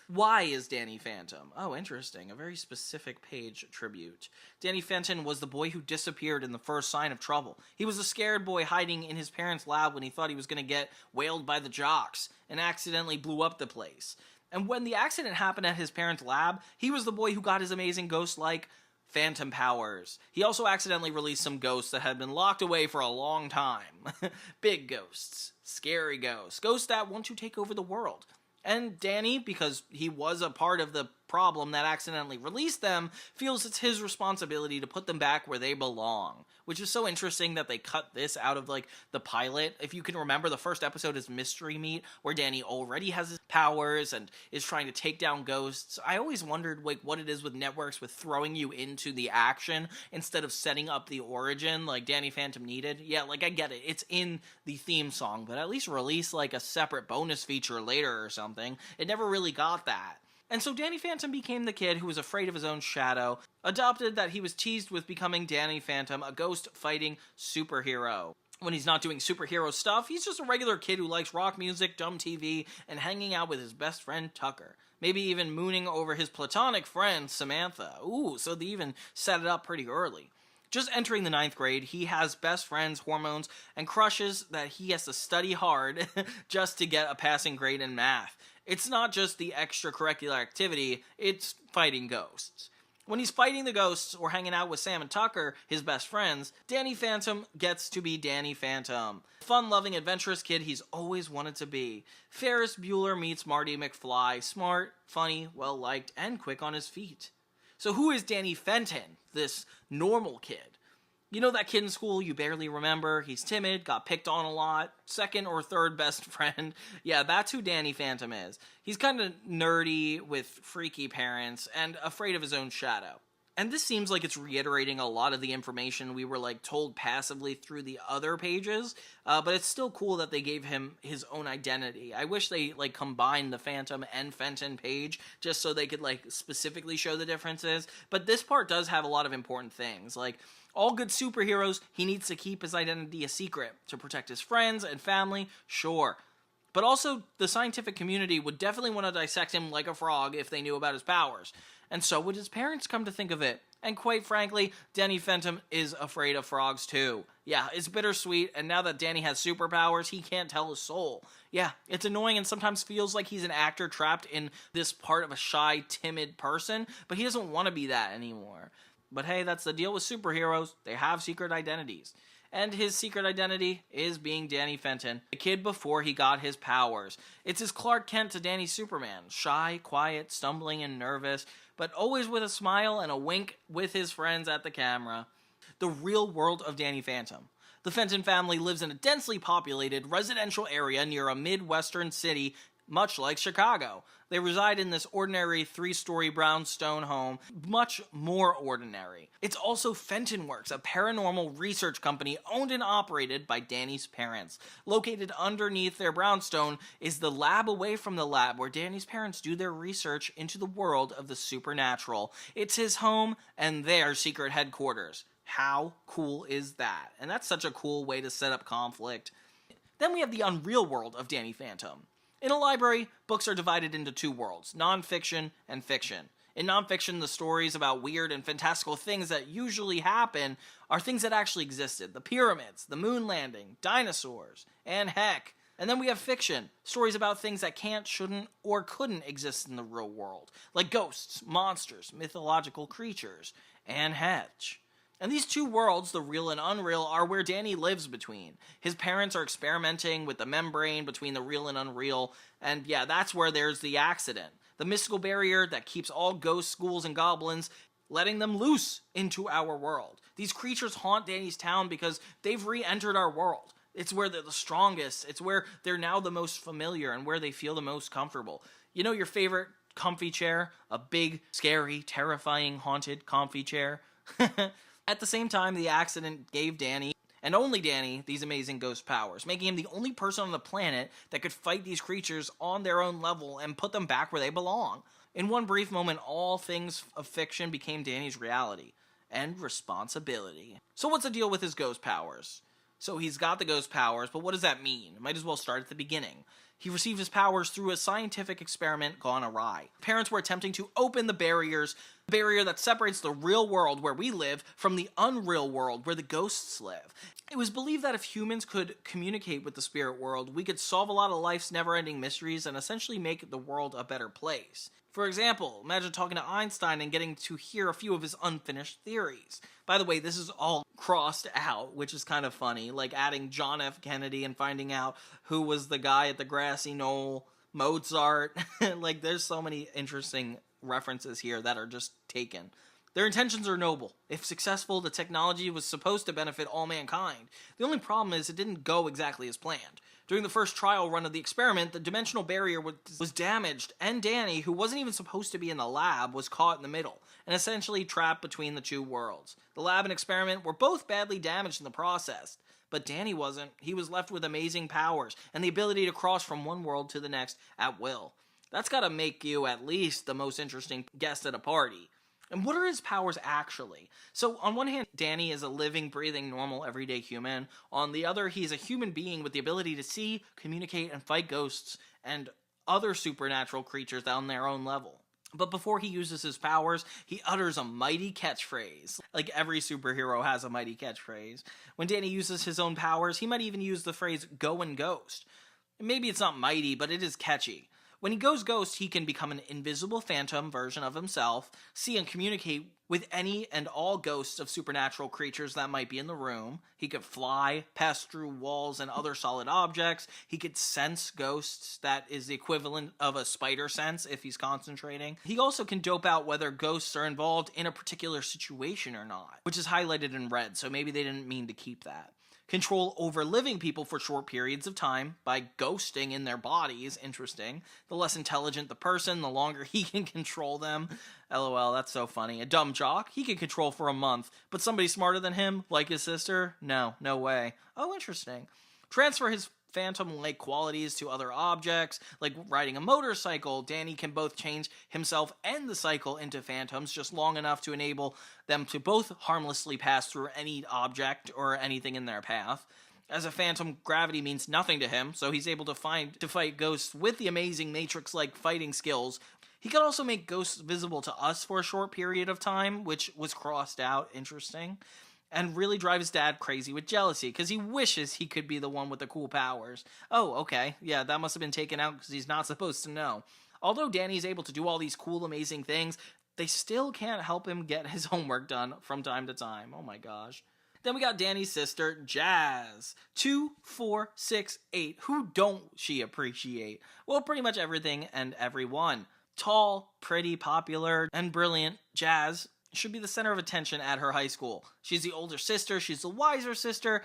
Why is Danny Phantom? Oh, interesting. A very specific page tribute. Danny Phantom was the boy who disappeared in the first sign of trouble. He was a scared boy hiding in his parents' lab when he thought he was going to get whaled by the jocks and accidentally blew up the place. And when the accident happened at his parents' lab, he was the boy who got his amazing ghost-like phantom powers. He also accidentally released some ghosts that had been locked away for a long time. Big ghosts. Scary ghosts. Ghosts that want to take over the world. And Danny, because he was a part of the problem that accidentally released them, feels it's his responsibility to put them back where they belong. Which is so interesting that they cut this out of, the pilot. If you can remember, the first episode is Mystery Meat, where Danny already has his powers and is trying to take down ghosts. I always wondered, what it is with networks with throwing you into the action instead of setting up the origin like Danny Phantom needed. Yeah, I get it. It's in the theme song, but at least release, a separate bonus feature later or something. It never really got that. And so Danny Phantom became the kid who was afraid of his own shadow, adopted that he was teased with becoming Danny Phantom, a ghost-fighting superhero. When he's not doing superhero stuff, he's just a regular kid who likes rock music, dumb TV, and hanging out with his best friend Tucker. Maybe even mooning over his platonic friend Samantha. Ooh, so they even set it up pretty early. Just entering the 9th grade, he has best friends, hormones, and crushes that he has to study hard just to get a passing grade in math. It's not just the extracurricular activity, it's fighting ghosts. When he's fighting the ghosts or hanging out with Sam and Tucker, his best friends, Danny Phantom gets to be Danny Phantom. Fun-loving, adventurous kid he's always wanted to be. Ferris Bueller meets Marty McFly, smart, funny, well-liked, and quick on his feet. So who is Danny Fenton, this normal kid? You know that kid in school you barely remember? He's timid, got picked on a lot, second or third best friend. Yeah, that's who Danny Phantom is. He's kind of nerdy with freaky parents and afraid of his own shadow. And this seems like it's reiterating a lot of the information we were, like, told passively through the other pages, but it's still cool that they gave him his own identity. I wish they, like, combined the Phantom and Fenton page just so they could, like, specifically show the differences, but this part does have a lot of important things. Like, all good superheroes, he needs to keep his identity a secret to protect his friends and family, sure. But also, the scientific community would definitely want to dissect him like a frog if they knew about his powers. And so would his parents, come to think of it. And quite frankly, Danny Phantom is afraid of frogs too. Yeah, it's bittersweet, and now that Danny has superpowers, he can't tell his soul. Yeah, it's annoying and sometimes feels like he's an actor trapped in this part of a shy, timid person, but he doesn't want to be that anymore. But hey, that's the deal with superheroes. They have secret identities. And his secret identity is being Danny Phantom, the kid before he got his powers. It's his Clark Kent to Danny's Superman. Shy, quiet, stumbling and nervous, but always with a smile and a wink with his friends at the camera. The real world of Danny Phantom. The Fenton family lives in a densely populated residential area near a Midwestern city, much like Chicago. They reside in this ordinary 3-story brownstone home, much more ordinary. It's also Fenton Works, a paranormal research company owned and operated by Danny's parents. Located underneath their brownstone is the lab away from the lab where Danny's parents do their research into the world of the supernatural. It's his home and their secret headquarters. How cool is that? And that's such a cool way to set up conflict. Then we have the unreal world of Danny Phantom. In a library, books are divided into two worlds, nonfiction and fiction. In nonfiction, the stories about weird and fantastical things that usually happen are things that actually existed. The pyramids, the moon landing, dinosaurs, and heck. And then we have fiction, stories about things that can't, shouldn't, or couldn't exist in the real world, like ghosts, monsters, mythological creatures, and heck. And these two worlds, the real and unreal, are where Danny lives between. His parents are experimenting with the membrane between the real and unreal, and yeah, that's where there's the accident. The mystical barrier that keeps all ghosts, ghouls, and goblins, letting them loose into our world. These creatures haunt Danny's town because they've re-entered our world. It's where they're the strongest, it's where they're now the most familiar, and where they feel the most comfortable. You know your favorite comfy chair? A big, scary, terrifying, haunted comfy chair? At the same time, the accident gave Danny, and only Danny, these amazing ghost powers, making him the only person on the planet that could fight these creatures on their own level and put them back where they belong. In one brief moment, all things of fiction became Danny's reality and responsibility. So what's the deal with his ghost powers? So he's got the ghost powers, but what does that mean? Might as well start at the beginning. He received his powers through a scientific experiment gone awry. Parents were attempting to open the barrier that separates the real world where we live from the unreal world where the ghosts live. It was believed that if humans could communicate with the spirit world, we could solve a lot of life's never-ending mysteries and essentially make the world a better place. For example, imagine talking to Einstein and getting to hear a few of his unfinished theories. By the way, this is all crossed out, which is kind of funny, like adding John F. Kennedy and finding out who was the guy at the grassy knoll, Mozart. Like, there's so many interesting references here that are just taken. Their intentions are noble. If successful, the technology was supposed to benefit all mankind. The only problem is it didn't go exactly as planned. During the first trial run of the experiment, the dimensional barrier was damaged, and Danny, who wasn't even supposed to be in the lab, was caught in the middle, and essentially trapped between the two worlds. The lab and experiment were both badly damaged in the process, but Danny wasn't. He was left with amazing powers, and the ability to cross from one world to the next at will. That's gotta make you at least the most interesting guest at a party. And what are his powers actually? So on one hand, Danny is a living, breathing, normal, everyday human. On the other, he's a human being with the ability to see, communicate, and fight ghosts and other supernatural creatures on their own level. But before he uses his powers, he utters a mighty catchphrase. Like every superhero has a mighty catchphrase. When Danny uses his own powers, he might even use the phrase, "go and ghost." Maybe it's not mighty, but it is catchy. When he goes ghost, he can become an invisible phantom version of himself, see and communicate with any and all ghosts of supernatural creatures that might be in the room. He could fly, pass through walls and other solid objects. He could sense ghosts, that is the equivalent of a spider sense if he's concentrating. He also can dope out whether ghosts are involved in a particular situation or not, which is highlighted in red, so maybe they didn't mean to keep that. control over living people for short periods of time by ghosting in their bodies. Interesting. The less intelligent the person, the longer he can control them. LOL, that's so funny. A dumb jock, he can control for a month, but somebody smarter than him, like his sister? No way. Oh, interesting. Transfer his phantom-like qualities to other objects, like riding a motorcycle. Danny can both change himself and the cycle into phantoms just long enough to enable them to both harmlessly pass through any object or anything in their path. As a phantom, gravity means nothing to him, so he's able to fight ghosts with the amazing Matrix-like fighting skills. He could also make ghosts visible to us for a short period of time, which was crossed out. Interesting. And really drive his dad crazy with jealousy, because he wishes he could be the one with the cool powers. Oh, okay. Yeah, that must have been taken out because he's not supposed to know. Although Danny's able to do all these cool, amazing things, they still can't help him get his homework done from time to time. Oh my gosh. Then we got Danny's sister, Jazz. 2, 4, 6, 8. Who don't she appreciate? Well, pretty much everything and everyone. Tall, pretty, popular, and brilliant, Jazz should be the center of attention at her high school. She's the older sister, she's the wiser sister,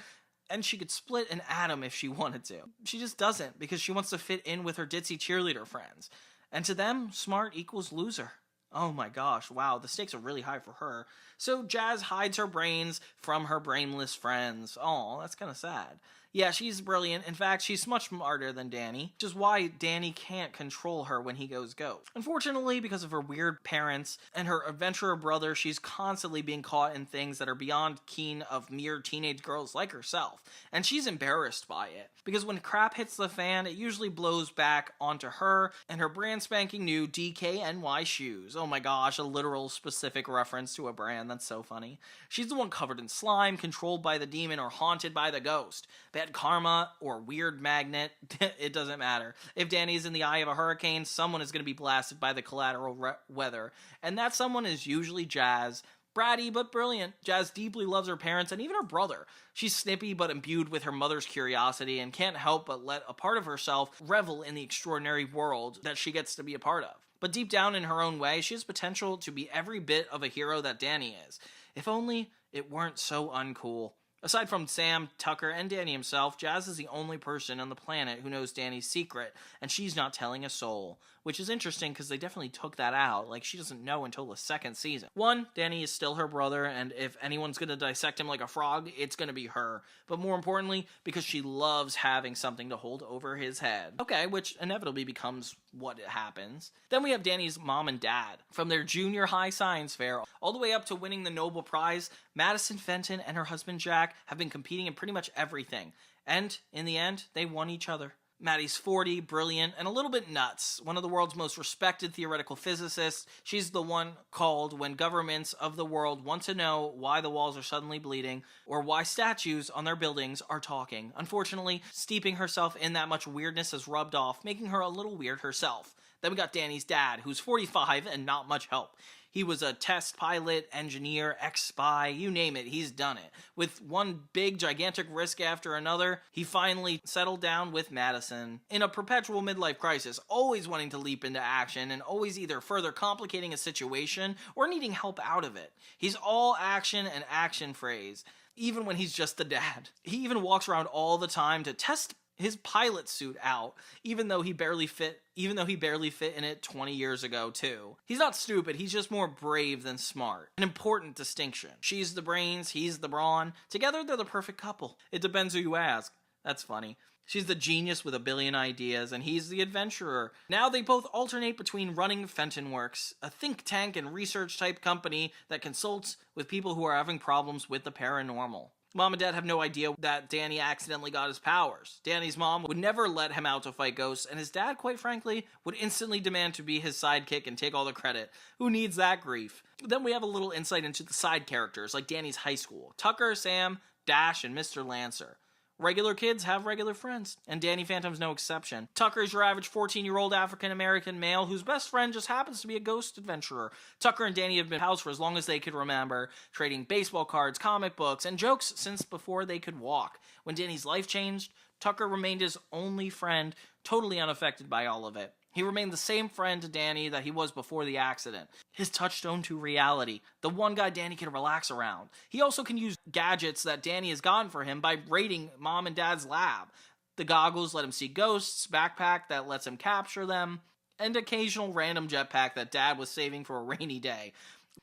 and she could split an atom if she wanted to. She just doesn't, because she wants to fit in with her ditzy cheerleader friends. And to them, smart equals loser. Oh my gosh, wow, the stakes are really high for her. So Jazz hides her brains from her brainless friends. Aw, that's kind of sad. Yeah, she's brilliant. In fact, she's much smarter than Danny, which is why Danny can't control her when he goes ghost. Unfortunately, because of her weird parents and her adventurer brother, she's constantly being caught in things that are beyond keen of mere teenage girls like herself, and she's embarrassed by it. Because when crap hits the fan, it usually blows back onto her and her brand spanking new DKNY shoes. Oh my gosh, a literal specific reference to a brand. That's so funny. She's the one covered in slime, controlled by the demon, or haunted by the ghost. Bad karma or weird magnet, it doesn't matter. If Danny's in the eye of a hurricane, someone is going to be blasted by the collateral weather. And that someone is usually Jazz. Bratty but brilliant, Jazz deeply loves her parents and even her brother. She's snippy but imbued with her mother's curiosity and can't help but let a part of herself revel in the extraordinary world that she gets to be a part of. But deep down in her own way, she has potential to be every bit of a hero that Danny is. If only it weren't so uncool. Aside from Sam, Tucker, and Danny himself, Jazz is the only person on the planet who knows Danny's secret, and she's not telling a soul. Which is interesting because they definitely took that out. Like, she doesn't know until the second season. One, Danny is still her brother, and if anyone's gonna dissect him like a frog, it's gonna be her. But more importantly, because she loves having something to hold over his head. Okay, which inevitably becomes what happens. Then we have Danny's mom and dad. From their junior high science fair, all the way up to winning the Nobel Prize, Madison Fenton and her husband Jack have been competing in pretty much everything. And, in the end, they won each other. Maddie's 40, brilliant, and a little bit nuts. One of the world's most respected theoretical physicists. She's the one called when governments of the world want to know why the walls are suddenly bleeding, or why statues on their buildings are talking. Unfortunately, steeping herself in that much weirdness has rubbed off, making her a little weird herself. Then we got Danny's dad, who's 45 and not much help. He was a test pilot, engineer, ex-spy, you name it, he's done it. With one big, gigantic risk after another, he finally settled down with Madison. In a perpetual midlife crisis, always wanting to leap into action, and always either further complicating a situation or needing help out of it. He's all action and action phrase, even when he's just the dad. He even walks around all the time to test his pilot suit out, even though he barely fit in it 20 years ago too. He's not stupid, he's just more brave than smart. An important distinction. She's the brains, he's the brawn. Together they're the perfect couple. It depends who you ask. That's funny. She's the genius with a billion ideas, and he's the adventurer. Now they both alternate between running Fenton Works, a think tank and research type company that consults with people who are having problems with the paranormal. Mom and Dad have no idea that Danny accidentally got his powers. Danny's mom would never let him out to fight ghosts, and his dad, quite frankly, would instantly demand to be his sidekick and take all the credit. Who needs that grief? Then we have a little insight into the side characters, like Danny's high school. Tucker, Sam, Dash, and Mr. Lancer. Regular kids have regular friends, and Danny Phantom's no exception. Tucker is your average 14-year-old African-American male whose best friend just happens to be a ghost adventurer. Tucker and Danny have been pals for as long as they could remember, trading baseball cards, comic books, and jokes since before they could walk. When Danny's life changed, Tucker remained his only friend, totally unaffected by all of it. He remained the same friend to Danny that he was before the accident. His touchstone to reality. The one guy Danny can relax around. He also can use gadgets that Danny has gotten for him by raiding Mom and Dad's lab. The goggles let him see ghosts, backpack that lets him capture them, and occasional random jetpack that Dad was saving for a rainy day.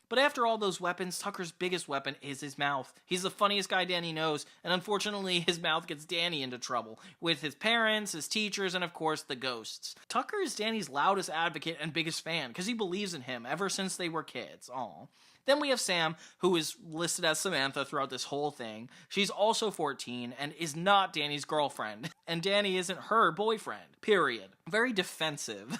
But after all those weapons, Tucker's biggest weapon is his mouth. He's the funniest guy Danny knows, and unfortunately his mouth gets Danny into trouble, with his parents, his teachers, and of course the ghosts. Tucker is Danny's loudest advocate and biggest fan, because he believes in him ever since they were kids. Aww. Then we have Sam, who is listed as Samantha throughout this whole thing. She's also 14 and is not Danny's girlfriend. And Danny isn't her boyfriend. Period. Very defensive.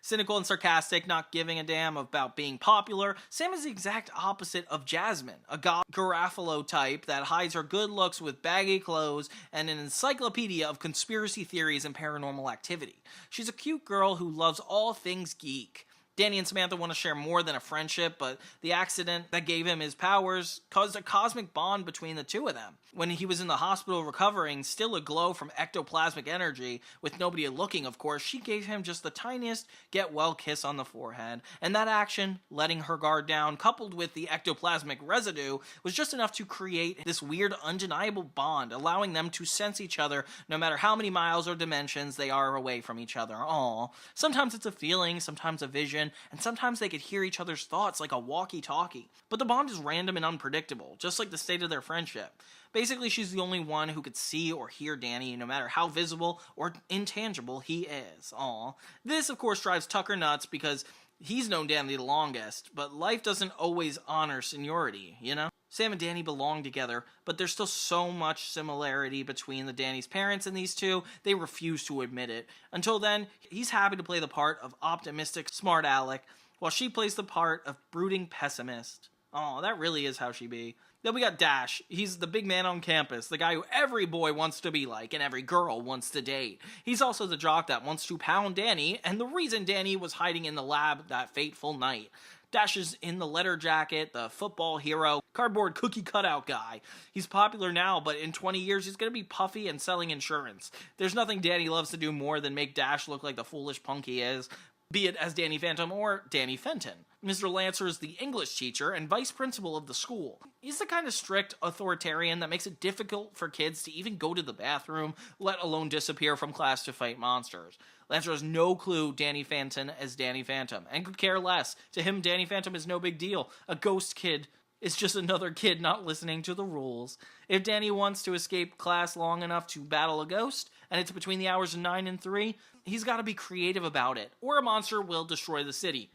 Cynical and sarcastic, not giving a damn about being popular. Sam is the exact opposite of Jasmine, a Garofalo type that hides her good looks with baggy clothes and an encyclopedia of conspiracy theories and paranormal activity. She's a cute girl who loves all things geek. Danny and Samantha want to share more than a friendship, but the accident that gave him his powers caused a cosmic bond between the two of them. When he was in the hospital recovering, still aglow from ectoplasmic energy, with nobody looking, of course, she gave him just the tiniest get-well kiss on the forehead. And that action, letting her guard down, coupled with the ectoplasmic residue, was just enough to create this weird, undeniable bond, allowing them to sense each other no matter how many miles or dimensions they are away from each other. Aww. Sometimes it's a feeling, sometimes a vision, and sometimes they could hear each other's thoughts like a walkie-talkie. But the bond is random and unpredictable, just like the state of their friendship. Basically, she's the only one who could see or hear Danny, no matter how visible or intangible he is. Aww. This, of course, drives Tucker nuts because he's known Danny the longest, but life doesn't always honor seniority, you know? Sam and Danny belong together, but there's still so much similarity between the Danny's parents and these two, they refuse to admit it. Until then, he's happy to play the part of optimistic, smart aleck, while she plays the part of brooding pessimist. Oh, that really is how she be. Then we got Dash. He's the big man on campus, the guy who every boy wants to be like and every girl wants to date. He's also the jock that wants to pound Danny, and the reason Danny was hiding in the lab that fateful night. Dash is in the letter jacket, the football hero, cardboard cookie cutout guy. He's popular now, but in 20 years he's going to be puffy and selling insurance. There's nothing Danny loves to do more than make Dash look like the foolish punk he is, be it as Danny Phantom or Danny Fenton. Mr. Lancer is the English teacher and vice principal of the school. He's the kind of strict authoritarian that makes it difficult for kids to even go to the bathroom, let alone disappear from class to fight monsters. Lancer has no clue Danny Phantom is Danny Phantom, and could care less. To him, Danny Phantom is no big deal. A ghost kid is just another kid not listening to the rules. If Danny wants to escape class long enough to battle a ghost, and it's between the hours of 9 and 3, he's got to be creative about it, or a monster will destroy the city.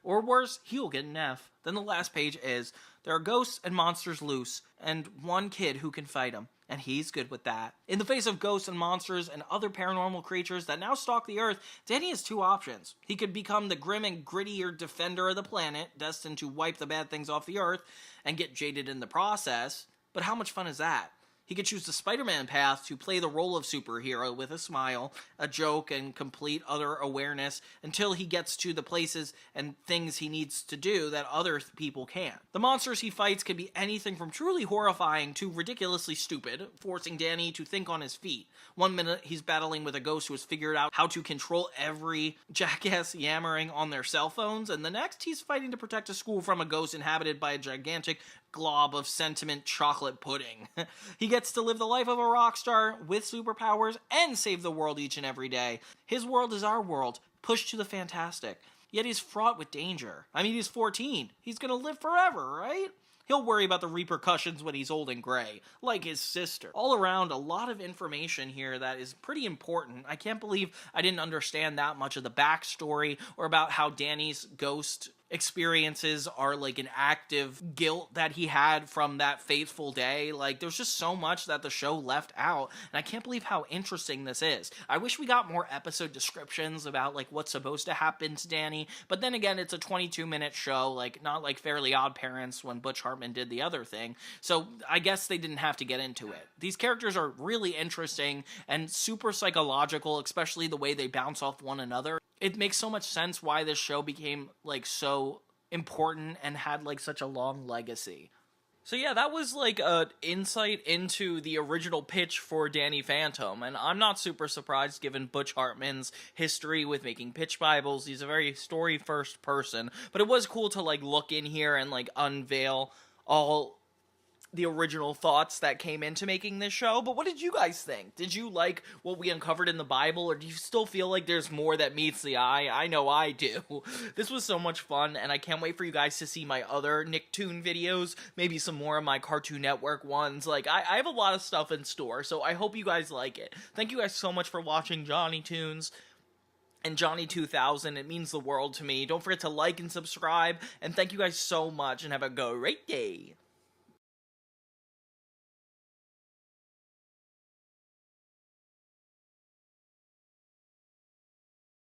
Or worse, he'll get an F. Then the last page is, there are ghosts and monsters loose, and one kid who can fight them, and he's good with that. In the face of ghosts and monsters and other paranormal creatures that now stalk the Earth, Danny has two options. He could become the grim and grittier defender of the planet, destined to wipe the bad things off the Earth, and get jaded in the process, but how much fun is that? He could choose the Spider-Man path to play the role of superhero with a smile, a joke, and complete utter awareness until he gets to the places and things he needs to do that other people can't. The monsters he fights can be anything from truly horrifying to ridiculously stupid, forcing Danny to think on his feet. One minute he's battling with a ghost who has figured out how to control every jackass yammering on their cell phones, and the next he's fighting to protect a school from a ghost inhabited by a gigantic glob of sentiment chocolate pudding. He gets to live the life of a rock star with superpowers and save the world each and every day. His world is our world, pushed to the fantastic. Yet he's fraught with danger. I mean, he's 14. He's gonna live forever, right? He'll worry about the repercussions when he's old and gray, like his sister. All around, a lot of information here that is pretty important. I can't believe I didn't understand that much of the backstory or about how Danny's ghost experiences are like an active guilt that he had from that fateful day. Like, there's just so much that the show left out, and I can't believe how interesting this is. I wish we got more episode descriptions about like what's supposed to happen to Danny, but then again, it's a 22-minute show, like not like Fairly OddParents when Butch Hartman did the other thing, so I guess they didn't have to get into it. These characters are really interesting and super psychological, especially the way they bounce off one another. It makes so much sense why this show became like so important and had like such a long legacy. So yeah, that was like a insight into the original pitch for Danny Phantom, and I'm not super surprised given Butch Hartman's history with making pitch Bibles. He's a very story-first person, but it was cool to like look in here and like unveil all the original thoughts that came into making this show. But what did you guys think? Did you like what we uncovered in the Bible, or do you still feel like there's more that meets the eye? I know I do. This was so much fun, and I can't wait for you guys to see my other Nicktoon videos, maybe some more of my Cartoon Network ones. Like, I have a lot of stuff in store, so I hope you guys like it. Thank you guys so much for watching Johnny Toons and Johnny 2000. It means the world to me. Don't forget to like and subscribe, and thank you guys so much, and have a great day.